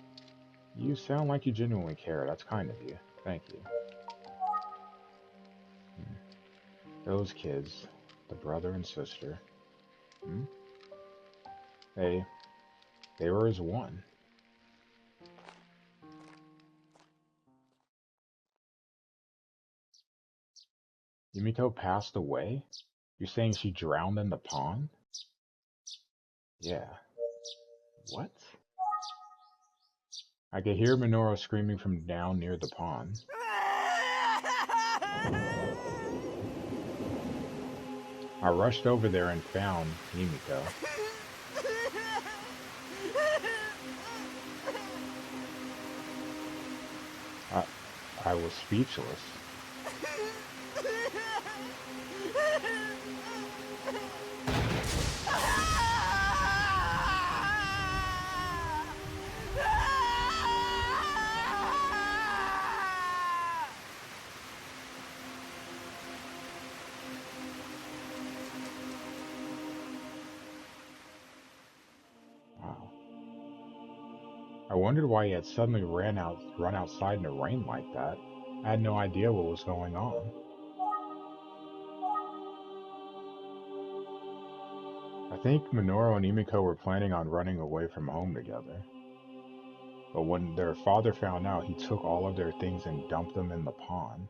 You sound like you genuinely care. That's kind of you. Thank you. Hmm. Those kids, the brother and sister, hmm? they they were as one. Yumiko passed away? You're saying she drowned in the pond? Yeah. What? I could hear Minoru screaming from down near the pond. I rushed over there and found Yumiko. I, I was speechless. Wow. I wondered why he had suddenly run outside in the rain like that. I had no idea what was going on. I think Minoru and Emiko were planning on running away from home together. But when their father found out, he took all of their things and dumped them in the pond.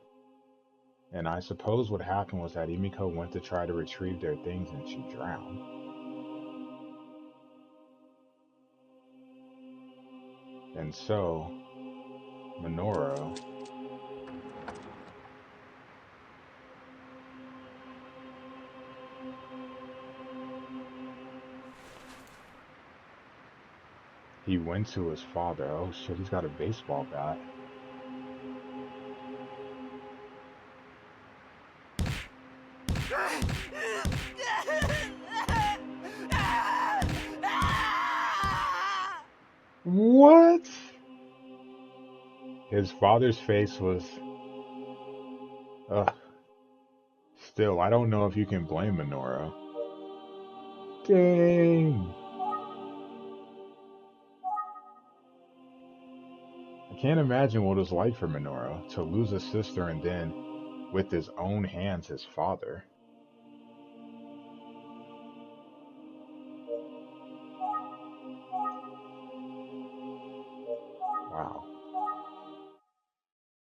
And I suppose what happened was that Emiko went to try to retrieve their things and she drowned. And so, Minoru, he went to his father. Oh shit, he's got a baseball bat. What? His father's face was. Ugh. Still, I don't know if you can blame Minoru. Dang. I can't imagine what it was like for Minoru to lose a sister and then, with his own hands, his father. Wow.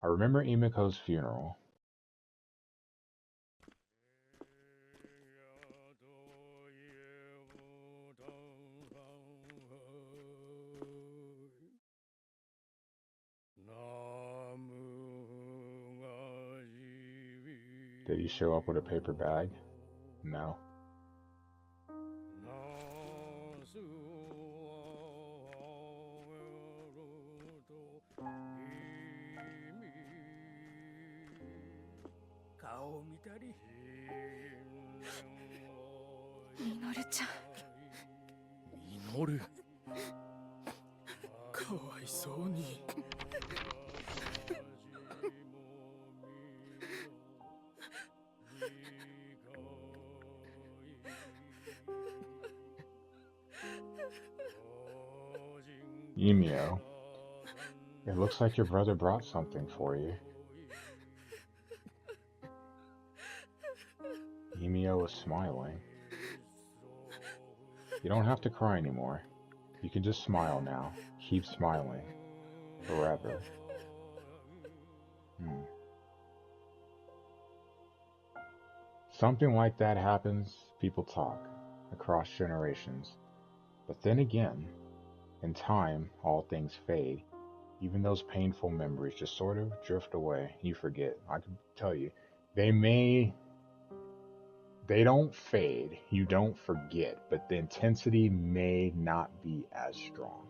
I remember Emiko's funeral. Did he show up with a paper bag? No. Emio, it looks like your brother brought something for you. Emio was smiling. You don't have to cry anymore. You can just smile now. Keep smiling. Forever. Hmm. Something like that happens, people talk. Across generations. But then again, in time, all things fade. Even those painful memories just sort of drift away. You forget. I can tell you, they may, they don't fade. You don't forget, but the intensity may not be as strong.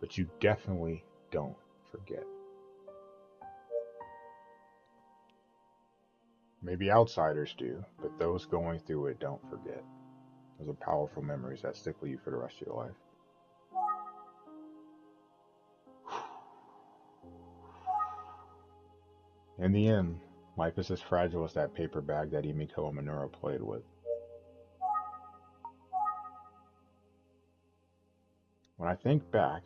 But you definitely don't forget. Maybe outsiders do, but those going through it don't forget. Those are powerful memories that stick with you for the rest of your life. In the end, life is as fragile as that paper bag that Emiko and Minoru played with. When I think back,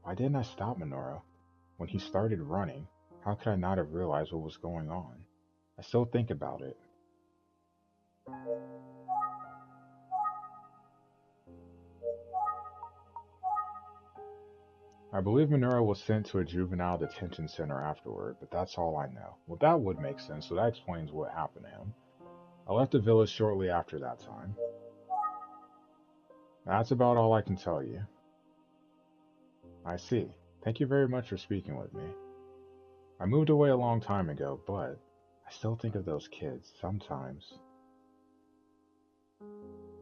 why didn't I stop Minoru? When he started running, how could I not have realized what was going on? I still think about it. I believe Minoru was sent to a juvenile detention center afterward, but that's all I know. Well, that would make sense, so that explains what happened to him. I left the village shortly after that time. That's about all I can tell you. I see. Thank you very much for speaking with me. I moved away a long time ago, but I still think of those kids sometimes.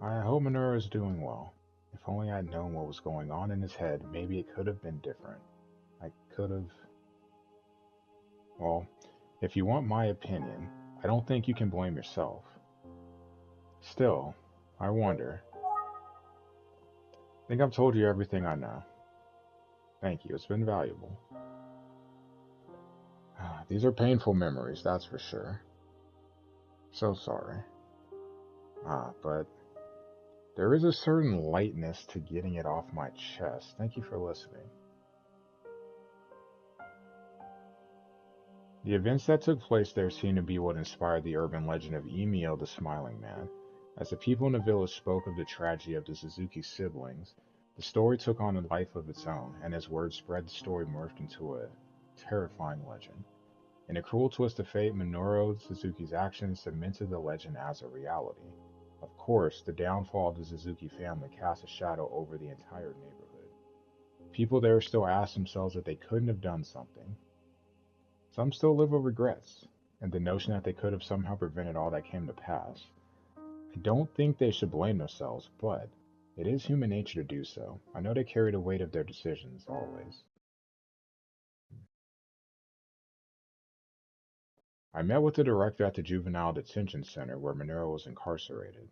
I hope Minoru is doing well. If only I'd known what was going on in his head, maybe it could have been different. I could have. Well, if you want my opinion, I don't think you can blame yourself. Still, I wonder. I think I've told you everything I know. Thank you, it's been valuable. These are painful memories, that's for sure. So sorry. But there is a certain lightness to getting it off my chest. Thank you for listening. The events that took place there seem to be what inspired the urban legend of Emio the Smiling Man. As the people in the village spoke of the tragedy of the Suzuki siblings, the story took on a life of its own, and as word spread, the story morphed into a terrifying legend. In a cruel twist of fate, Minoru Suzuki's actions cemented the legend as a reality. Of course, the downfall of the Suzuki family cast a shadow over the entire neighborhood. People there still ask themselves if they couldn't have done something. Some still live with regrets, and the notion that they could have somehow prevented all that came to pass. I don't think they should blame themselves, but it is human nature to do so. I know they carry the weight of their decisions, always. I met with the director at the juvenile detention center where Minoru was incarcerated.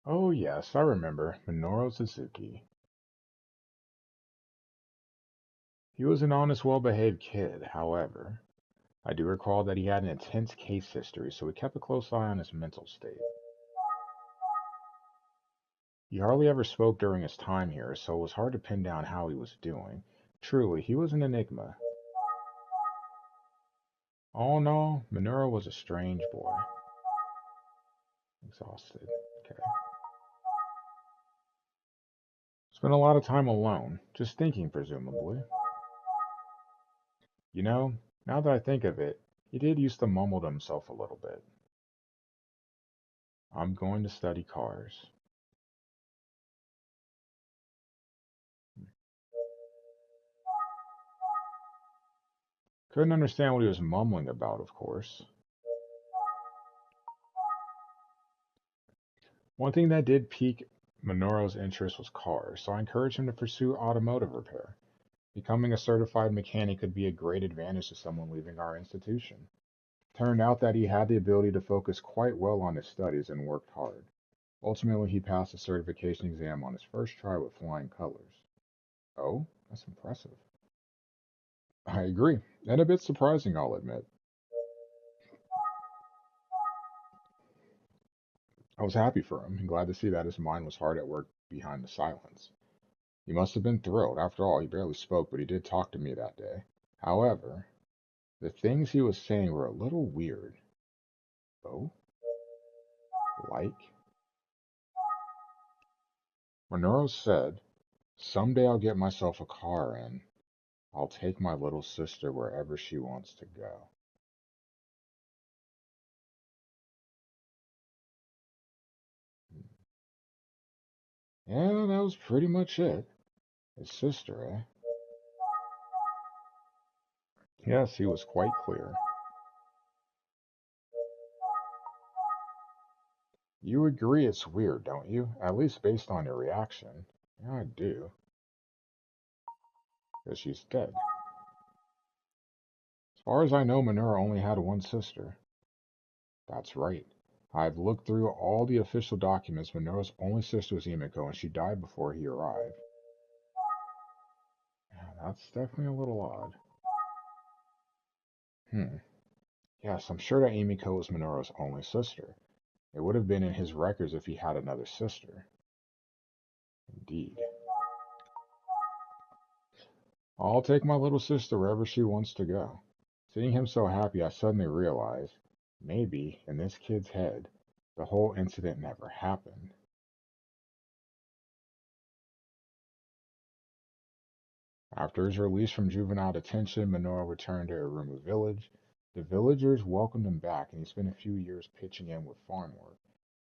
Oh, yes, I remember. Minoru Suzuki. He was an honest, well behaved kid, however. I do recall that he had an intense case history, so we kept a close eye on his mental state. He hardly ever spoke during his time here, so it was hard to pin down how he was doing. Truly, he was an enigma. All in all, Minoru was a strange boy. Exhausted. Okay. Spent a lot of time alone, just thinking, presumably. You know, now that I think of it, he did used to mumble to himself a little bit. I'm going to study cars. Couldn't understand what he was mumbling about, of course. One thing that did pique Minoru's interest was cars, so I encouraged him to pursue automotive repair. Becoming a certified mechanic could be a great advantage to someone leaving our institution. Turned out that he had the ability to focus quite well on his studies and worked hard. Ultimately, he passed the certification exam on his first try with flying colors. Oh, that's impressive. I agree, and a bit surprising, I'll admit. I was happy for him and glad to see that his mind was hard at work behind the silence. He must have been thrilled. After all, he barely spoke, but he did talk to me that day. However, the things he was saying were a little weird. Oh, like? Minoru said, "Someday I'll get myself a car and I'll take my little sister wherever she wants to go." Yeah, that was pretty much it. His sister, eh? Yes, he was quite clear. You agree it's weird, don't you? At least based on your reaction. Yeah, I do. Because she's dead. As far as I know, Minoru only had one sister. That's right. I've looked through all the official documents. Minoru's only sister was Emiko, and she died before he arrived. Yeah, that's definitely a little odd. Hmm. Yes, I'm sure that Emiko was Minoru's only sister. It would have been in his records if he had another sister. Indeed. I'll take my little sister wherever she wants to go. Seeing him so happy, I suddenly realized maybe, in this kid's head, the whole incident never happened. After his release from juvenile detention, Minoru returned to Iruma village. The villagers welcomed him back, and he spent a few years pitching in with farm work.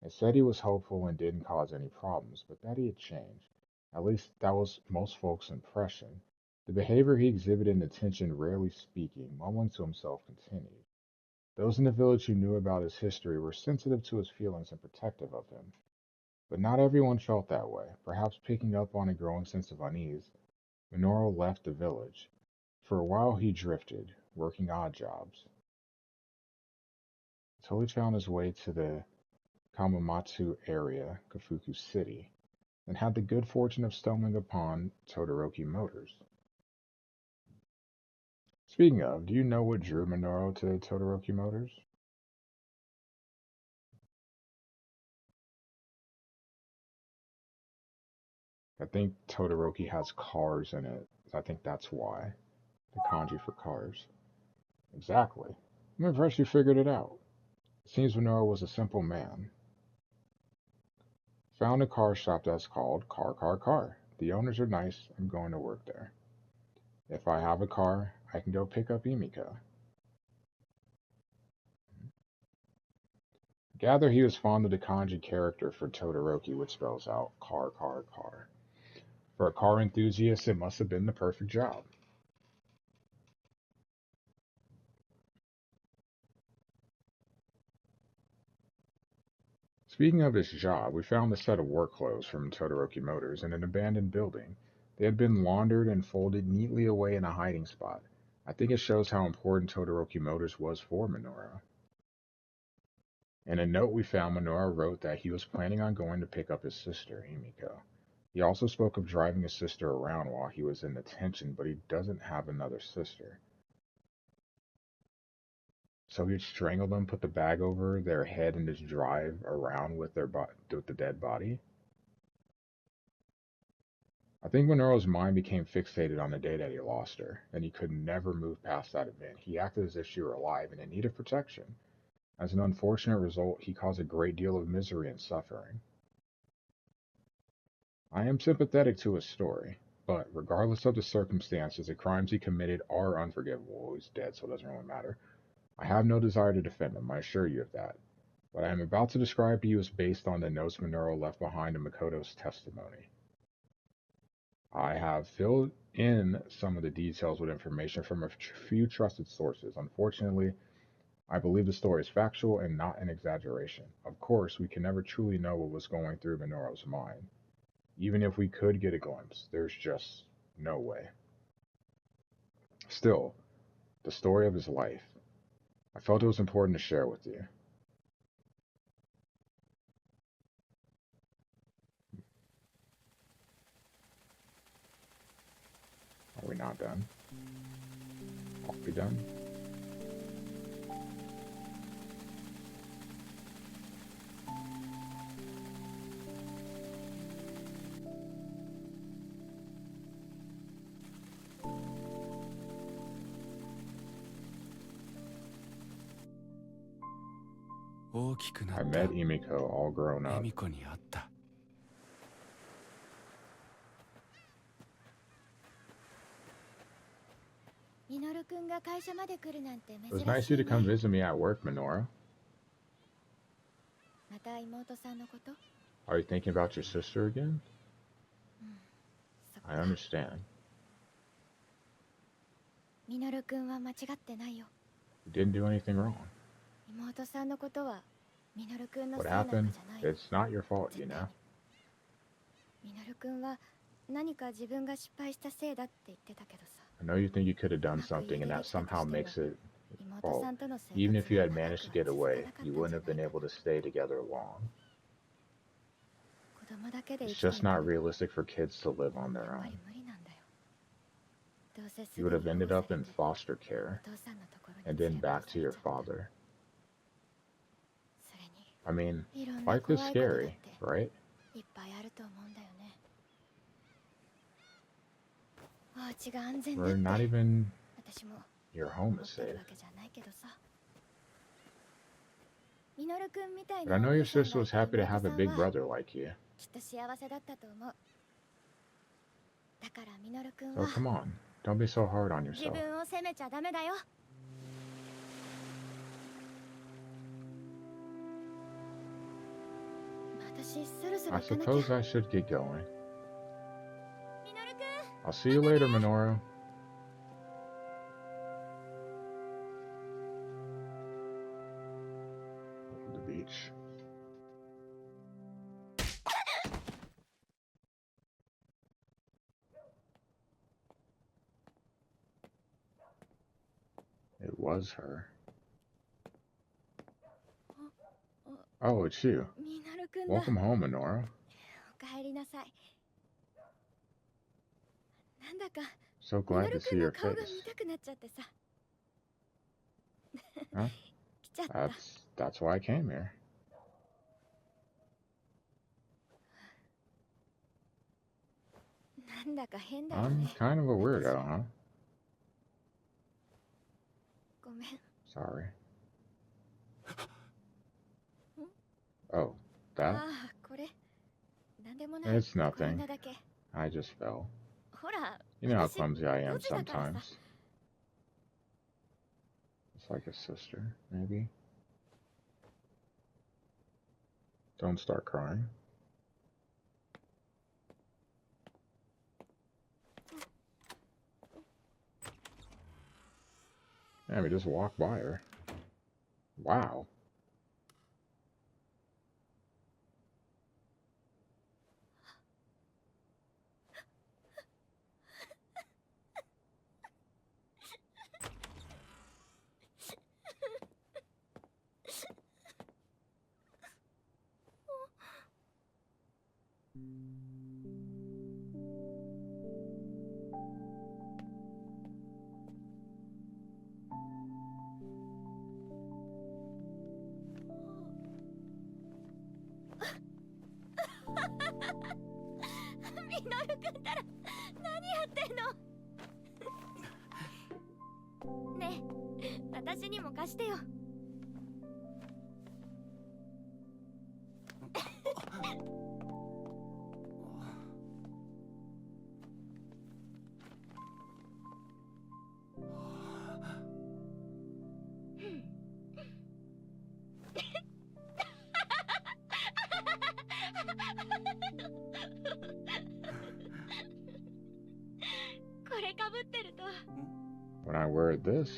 It said he was hopeful and didn't cause any problems, but that he had changed. At least that was most folks' impression. The behavior he exhibited in detention, rarely speaking, mumbling to himself, continued. Those in the village who knew about his history were sensitive to his feelings and protective of him. But not everyone felt that way. Perhaps picking up on a growing sense of unease, Minoru left the village. For a while he drifted, working odd jobs, until he found his way to the Kamamatsu area, Kafuku City, and had the good fortune of stumbling upon Todoroki Motors. Speaking of, do you know what drew Minoru to Todoroki Motors? I think Todoroki has cars in it. I think that's why. The kanji for cars. Exactly. I'm impressed you figured it out. It seems Minoru was a simple man. Found a car shop that's called Car. The owners are nice. I'm going to work there. If I have a car, I can go pick up Emiko. Gather he was fond of the kanji character for Todoroki, which spells out car. For a car enthusiast, it must have been the perfect job. Speaking of his job, we found a set of work clothes from Todoroki Motors in an abandoned building. They had been laundered and folded neatly away in a hiding spot. I think it shows how important Todoroki Motors was for Minoru. In a note we found, Minoru wrote that he was planning on going to pick up his sister, Himiko. He also spoke of driving his sister around while he was in detention, but he doesn't have another sister. So he'd strangle them, put the bag over their head, and just drive around with with the dead body. I think Minoru's mind became fixated on the day that he lost her, and he could never move past that event. He acted as if she were alive and in need of protection. As an unfortunate result, he caused a great deal of misery and suffering. I am sympathetic to his story, but regardless of the circumstances, the crimes he committed are unforgivable. Well, he's dead, so it doesn't really matter. I have no desire to defend him, I assure you of that. What I am about to describe to you is based on the notes Minoru left behind in Makoto's testimony. I have filled in some of the details with information from a few trusted sources. Unfortunately, I believe the story is factual and not an exaggeration. Of course, we can never truly know what was going through Minoru's mind. Even if we could get a glimpse, there's just no way. Still, the story of his life. I felt it was important to share with you. Are we not done? Are we done? I met Emiko all grown up. 恵美子に会った。ミノル君が会社まで来るなんて珍しいね。It was nice of you to come visit me at work, Minoru. また妹さんのこと？ Are you thinking about your sister again? そっか。I understand. ミノル君は間違ってないよ。You didn't do anything wrong. 妹さんのことはミノル君の What せいなんかじ happened? ゃない。 It's not your fault, you know. ミノル君は何か自分が失敗したせいだって言ってたけどさ。 I know you think you could have done something and that somehow makes it fault. Even if you had managed to get away, you wouldn't have been able to stay together long. It's just not realistic for kids to live on their own. You would have ended up in foster care and then back to your father. I mean, life is scary, right? いっぱいあると思うんだよね。お家が安全だっ Or て not even 私も your 思 home っ is てる safe. わけじゃないけどさ。ミノル君みたい But な I know お your 兄さん sister がい was た happy to 妹 have さ a ん big は brother like you. きっと幸せだったと思う。だからミノル君 So は come on, don't be so hard on 自 yourself. 分を責めちゃダメだよ。私そろそろ I 行かなきゃ。 suppose I should get going. ミノル君 I'll see you later, Minoru. The beach. It was her. Oh, it's you. ミノル君だ。 Welcome home, Minoru. おかえりなさい。なんだか So ミノ glad ル to see 君の your 顔が face. 見たくなっちゃってさ。 Huh? 来ちゃった。 That's why I came here. なんだか変だよ I'm ね。 kind of a weirdo, huh? ごめん。 Sorry. Oh, that? ああ、これ。でもない。 It's 転ん nothing. だだけ。 I just fell. ほら、 You know how 私 clumsy I am ドジだからさ。 sometimes. It's like a sister, maybe. Don't start crying. Yeah, we just walked by her. Wow.ねえ、私にも貸してよ。これかぶってると When I wear this,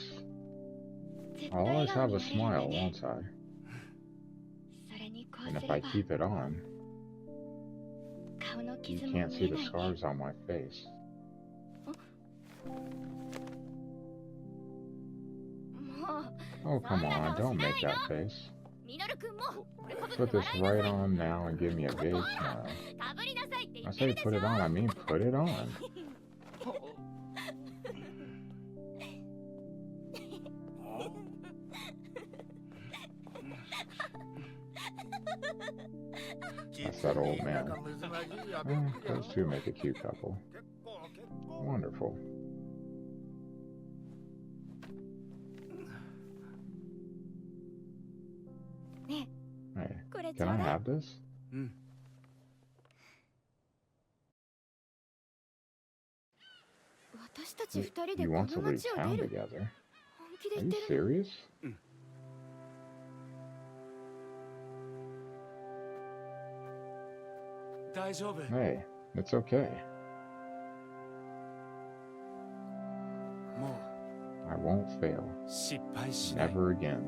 絶 I'll 対 always 笑顔 have に a なれるんだ smile, ね。 won't I? それにこう And す if I れば keep it on, 顔の you 傷も can't 見 see え the ないね。 scars on my face. もう Oh, そん come な on, 顔し don't な make いの。 that face. ミノルくんもこれかぶって Put this 笑いな right さい。 on now and give me a big ほら smile. かぶりなさいって言 I って say るでし put ょ。 it on, I mean put it on. That's that old man. Those two make a cute couple. Wonderful. Hey, これち can ょう I だい。 have this? 私たち You, 二人で you こ want to の leave 街を town 出る。 together? 本気で Are 言っ you てるの？ serious? Hey, it's okay. I won't fail. Never again.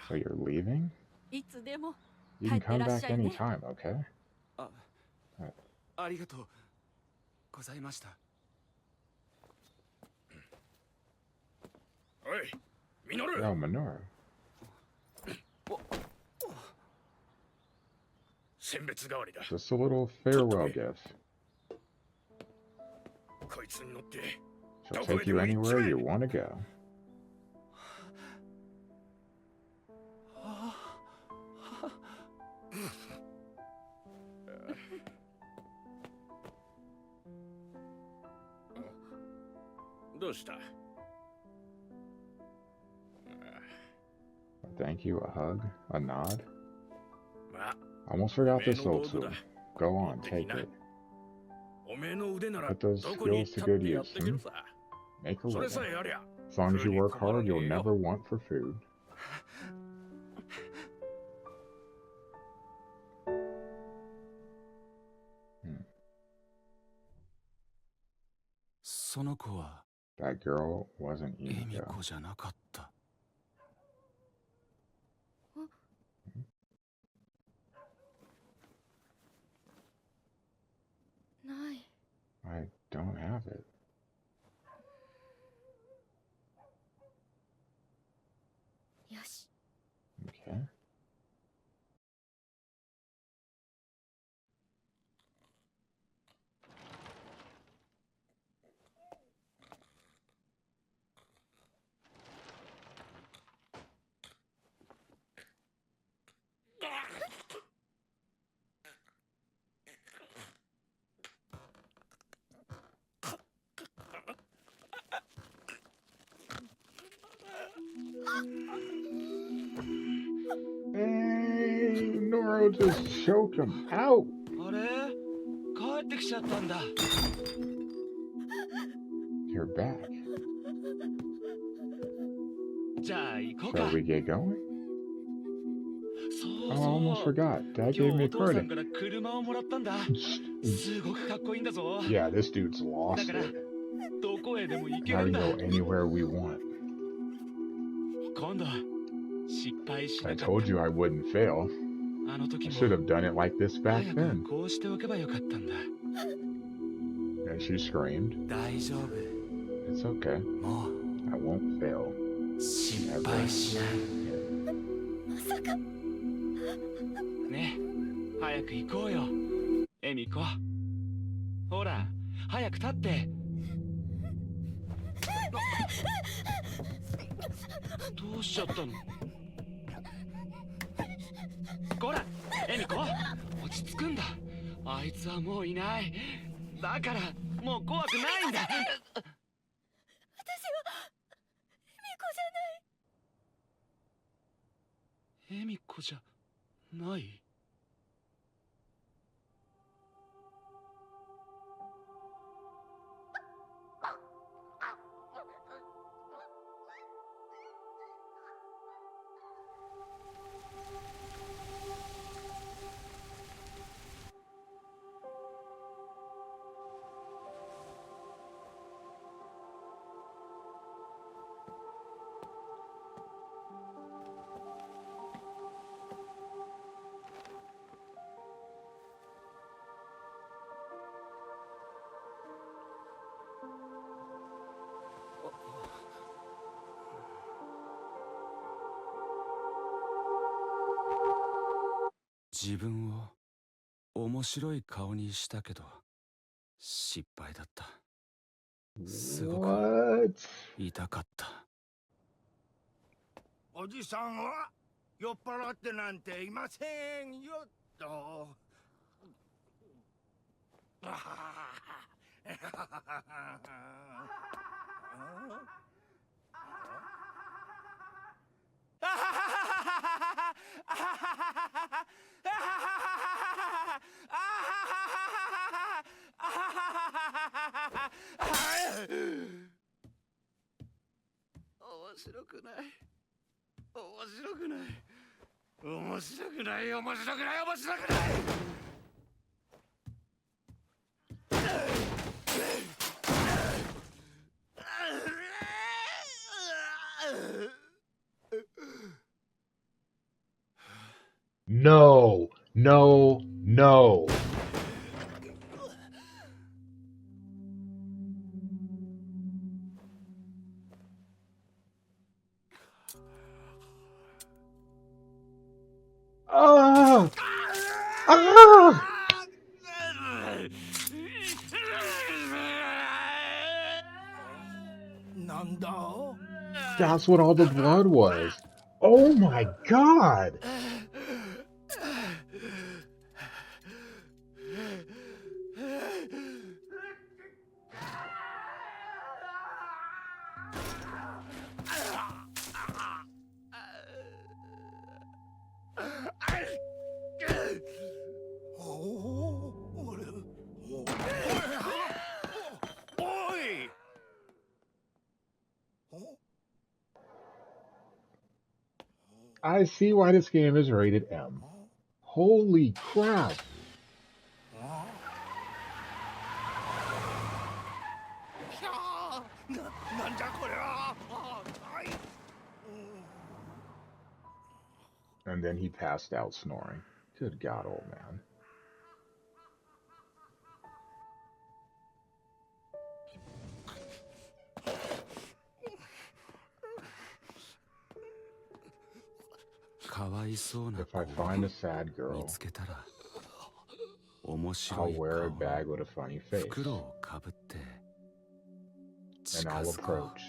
So you're leaving? いつでも You can come 帰ってらっ back しゃいね。 anytime, okay? ありがとうございました。おい、ミノル。 Yo, Minoru. 選別代わりだ。 Just a little farewell gift. こいつに乗って She'll take you anywhere you want to go. どうした？ Thank you, a hug, a nod. まあ、 Almost forgot this old tool. Go on, take it. おめえの腕なら Put those どこに skills 行 to ったっ good てやっ use, てける hmm? さ。 Make a それさ living. えありゃ。 As long as you work hard, you'll never want for food. Hmm. その子は That girl wasn't エミ Emio. コじゃなかった。ない。 I don't have it. よし。 Okay. Hey, Noro just choked him out. あれ帰ってきちゃったんだ。 You're back. じゃあ行こうか。 Shall we get going? そう Oh, I そ almost う。 forgot. Dad 今 gave 日 me お a 父さん credit. から車をもらったんだ。すごくかっこいいんだぞ。 Yeah, this dude's だ lost から it. どこへでも行け Now る we ん can だ。 go anywhere we want. 今度失敗し I なかっ told you I wouldn't fail. た。あの I 時 should も have done it like this back 早 then. くこうしておけばよかったんだ。 And she screamed. 大丈夫。 It's okay. も I won't fail. う失敗しない。まさか。ねえ、早く行こうよ。エミコ。ほら、早く立って。どうしちゃったの？こら、エミコ、落ち着くんだ。あいつはもういない。だから、もう怖くないんだ。私はエミコじゃない。自分を面白い顔にしたけど失敗だった。すごく What? 痛かった。おじさんは酔っ払ってなんていませんよと。面白くない。面白くない。面白くない。面白くない。面白くない。No, no, no. Ah! Ah! That's what all the blood was. Oh my god! I see why this game is rated M. Holy crap! And then he passed out snoring. Good God, old man. If I find a sad girl, I'll wear a bag with a funny face. And I'll approach.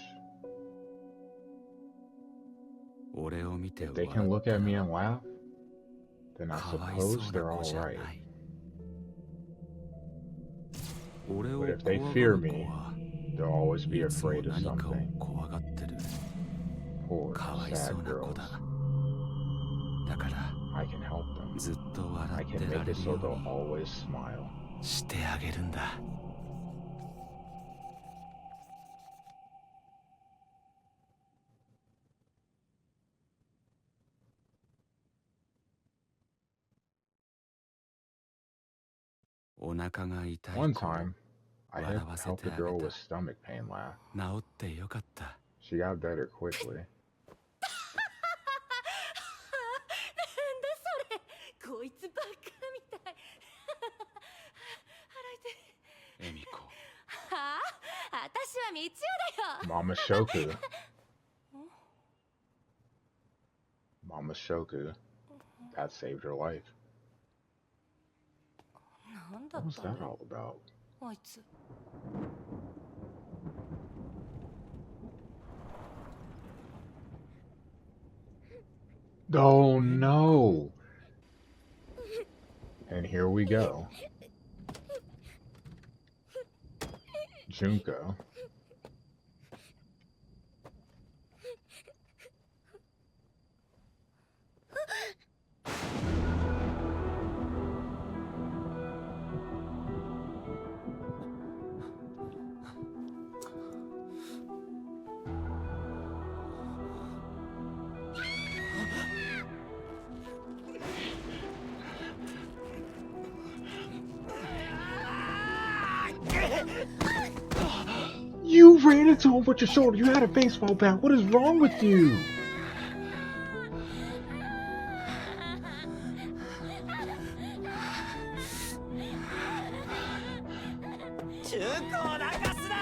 If they can look at me and laugh, then I suppose they're all right. But if they fear me, they'll always be afraid of something. Poor, かわい sad そうな子 girls. だ。だから I can help them. ずっと I 笑っ can て make られ it る so よう they'll に always smile. してあげるんだ。お腹が痛い One 子を time, I 笑わせ helped て a あげ girl た。 with stomach pain laugh. 治ってよかった。 She got better quickly. なんだそれ、こいつばっかみたい。腹痛い。エミコ、はあ、私は道夫だよ。 Mama Shoku. Mama Shoku. That saved her life. なんだ What っ was た that の all about? あいつ。Oh no! And here we go. Junko. You ran into him with your shoulder. You had a baseball bat. What is wrong with you? チュンコを流すな。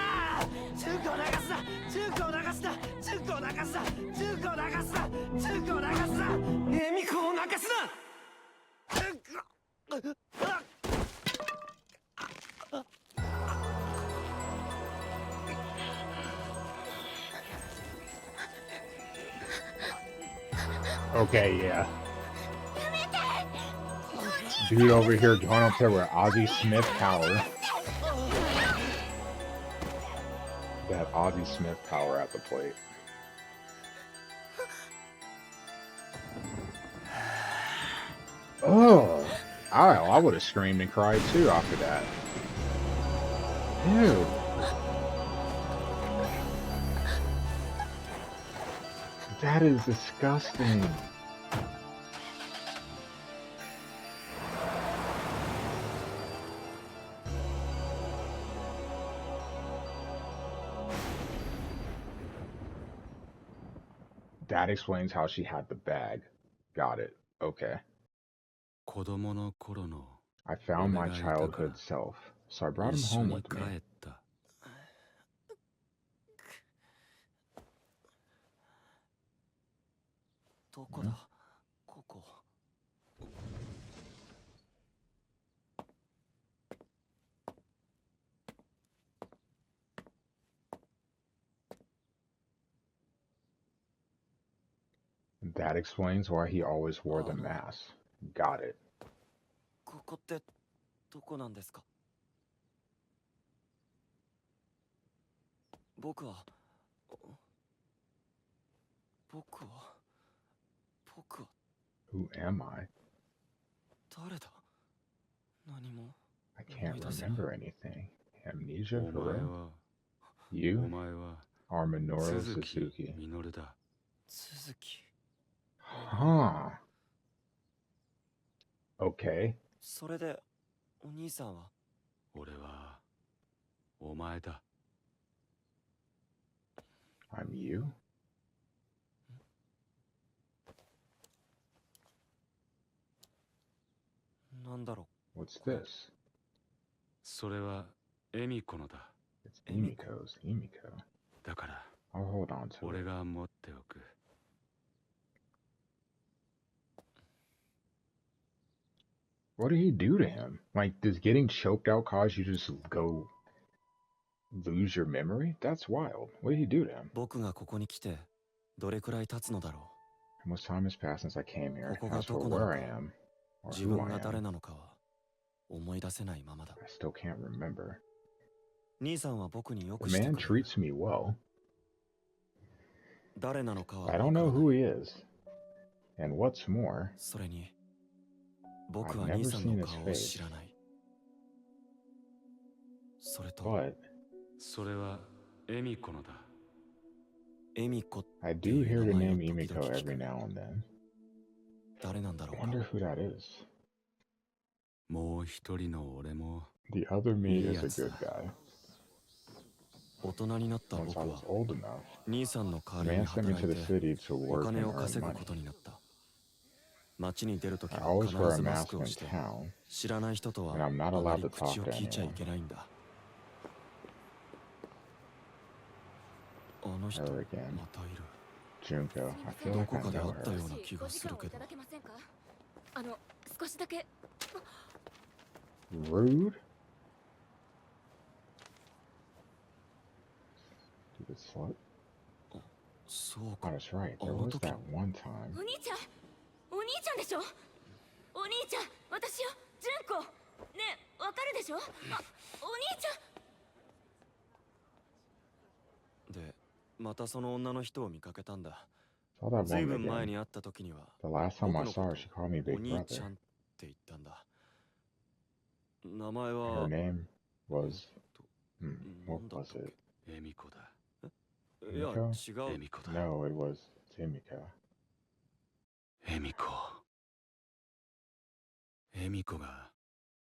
チュンコを流すな。チュンコを流すな。チュンコを流すな。チュンコを流すな。チュンコを流すな。エミコを流すな。チュンコ。あっ。 Okay, yeah. Dude over here going up there with Ozzy Smith power. That Ozzy Smith power at the plate. Oh, I would have screamed and cried too after that. Ew. That is disgusting. That explains how she had the bag. Got it. Okay. 子供の頃の I found my 俺がいたから childhood self, so I brought 一 him 緒 home に with 帰 me. った。どこだ、ここ。 That explains why he always wore the mask. Got it. ここってどこなんですか？僕は僕は Who am I? 誰だ？何も I can't 思い出せない。 remember anything. Amnesia お for 前 real? は、お You 前は are Minoru 鈴木 Suzuki. みのるだ。続き。 Huh. Okay. それでお兄さんは？俺は、お前だ。 I'm you? なんだろ What's this? それは、エミコのだ。 It's Emiko's. Emiko. だから、 I'll hold on to 俺 it. が持っておく。 What did he do to him? Like, does getting choked out cause you to just go lose your memory? That's wild. What did he do to him? 僕がここに来てどれくらい経つのだろ How much time has passed since I came here? ここが As for どこなのか。 where I am, う。 or 自 who 分 I が誰 am, なのかは思い出せないままだ。 I still can't remember. 兄さんは僕によ The くして man くれる。 treats me well. 誰なのかは I わ don't から know ない。 who he is. And what's more, それに僕 I've は never 兄さん seen の his 顔を face. 知らない。それと But それはエミコのだ。エミコっ I て do いう hear 名 the 前を name 時々 Emiko 聞 every く。 now and then. 誰なんだろ I うか。 wonder who that is. もう一人の俺も The other me いい is や a つ good だ。 guy. 大人になった Once 僕 I は was old enough, 兄さんの代わ the りに man sent me 働 to い the て city to お work 金 and を earn 稼ぐこ money. とになった。街に出るとき I は always 必 wear a ずマス mask クを in して town, 知らない人とは and I'm not あま allowed り to 口 talk を to 聞いちゃい anyone けないんだ。あの人 ever ま again. たいる。 Junko, I feel ど like こ I かで会 know った her. ような気がするけど。少しだけ Rude? Stupid slut. そう Oh, か。 that's right. There あの was 時 that one time. お兄ちゃんお兄ちゃんでしょお兄ちゃん私よ純子ねえわかるでしょお兄ちゃんで、またその女の人を見かけたんだ。 Saw that ずい woman ぶん前 again. に会った時には The last 僕 time I のこ saw と her, she called me お big 兄ちゃ brother. んって言ったんだ。名前 Her は name was... な what んだっ was たっ it? エミコだ。け。いや、 Emiko? 違う。エミコだ。 No, it was Emiko. エミコ。エミコが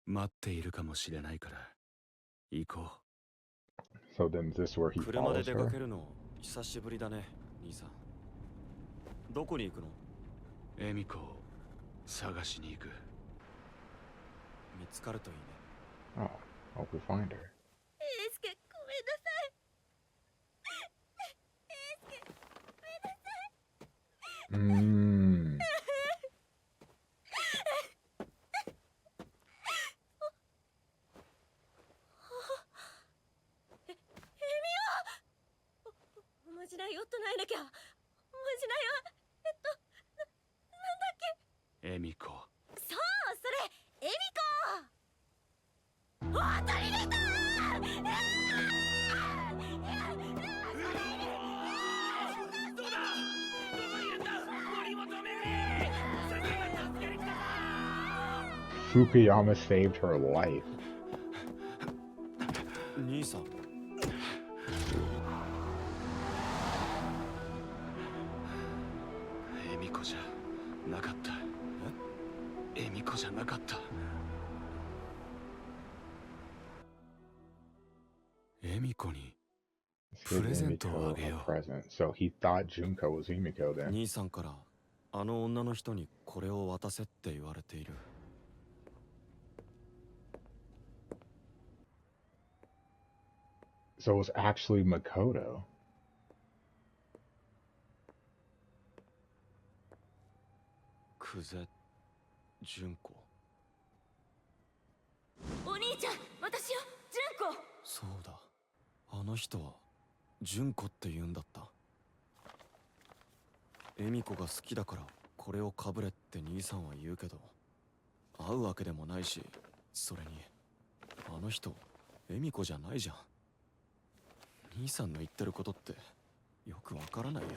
待っているかもしれないから行こ So then is this where he 車で follows 出か her? けるの久しぶりだね、兄さん。どこに行くの？う。エミコを探しに行く。見つかるといいね。 Oh, hope we find her. 英介ごめんなさい英介ごめんなさい Mmm. おまじないを唱えなきゃおまじないはなんだっけエミコ。そうそれエミコ本当に出たどうだ？どこにいるんだ？森本めぐり！先生が助けに来たぞ！ Fukuyama saved her life. 兄さん。エミコじゃなかった。エミコじゃなかった。エミコに Let's give Present Emiko をあげよう。 a present. So he thought Junko was Emiko then. 兄さんからあの女の人にこれを渡せって言われている。 So it was actually Makoto. 久世純子。お兄ちゃん私よ純子そうだ。あの人は純子って言うんだった。恵美子が好きだからこれをかぶれって兄さんは言うけど、会うわけでもないし、それにあの人恵美子じゃないじゃん。兄さんの言ってることってよくわからないや。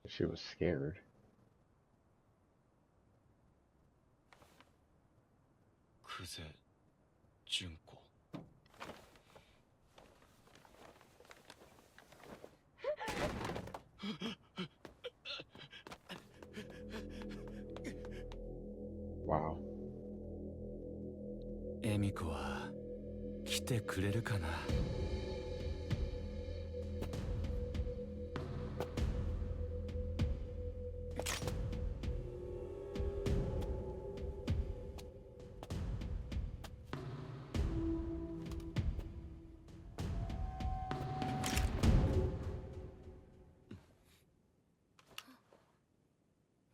She was scared. 久世純子。 Wow. エミコは来てくれるかな。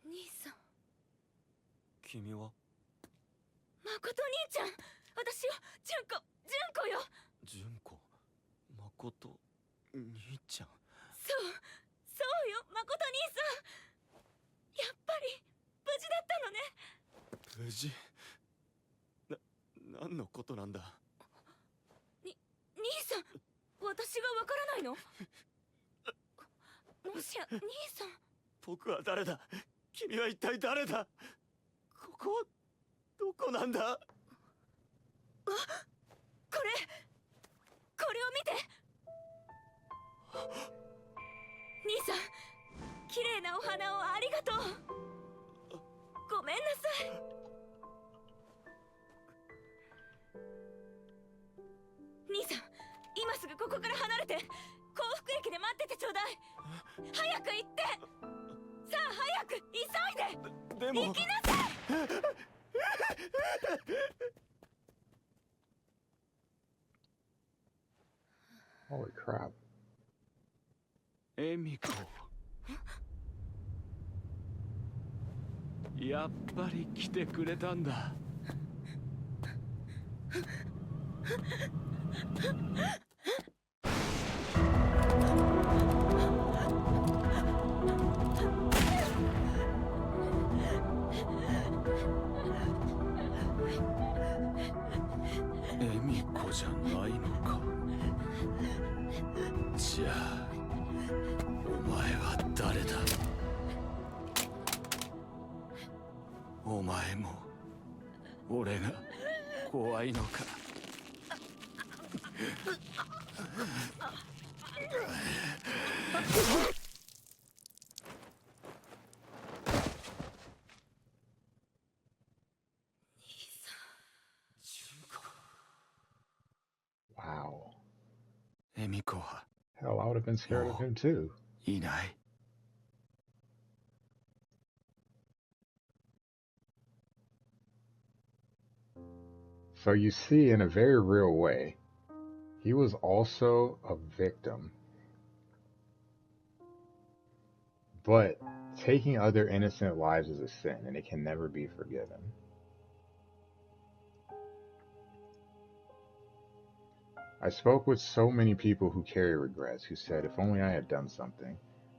兄さん君は誠兄ちゃん私よ純子よ純子、誠兄ちゃん。そうよ誠兄さんやっぱり無事何のことなんだ。兄さん、私がわからないの？もしや兄さん。僕は誰だ。君は一体誰だ。ここはどこなんだ。これを見て。兄さん、綺麗なお花をありがとう。ごめんなさい。兄さん、今すぐここから離れて、幸福駅で待っててちょうだい。早く行って。さあ早く急いで。でも行きなさい。Holy crap. エミコ、やっぱり来てくれたんだ。エミコじゃないのか。じゃあお前は誰だ。お前も俺が怖いのか。Wow. エミコは Hell, I would have been scared of him too. いない。So you see, in a very real way, he was also a victim. But taking other innocent lives is a sin, and it can never be forgiven. I spoke with so many people who carry regrets, who said, if only I had done something.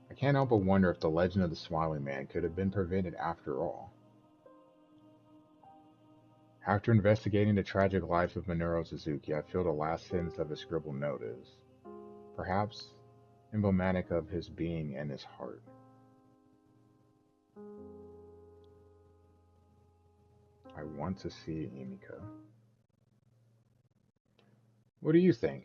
I can't help but wonder if the legend of the Smiling Man could have been prevented after all. After investigating the tragic life of Minoru Suzuki, I feel the last sentence of his scribbled note is, perhaps, emblematic of his being and his heart. I want to see Emiko. What do you think?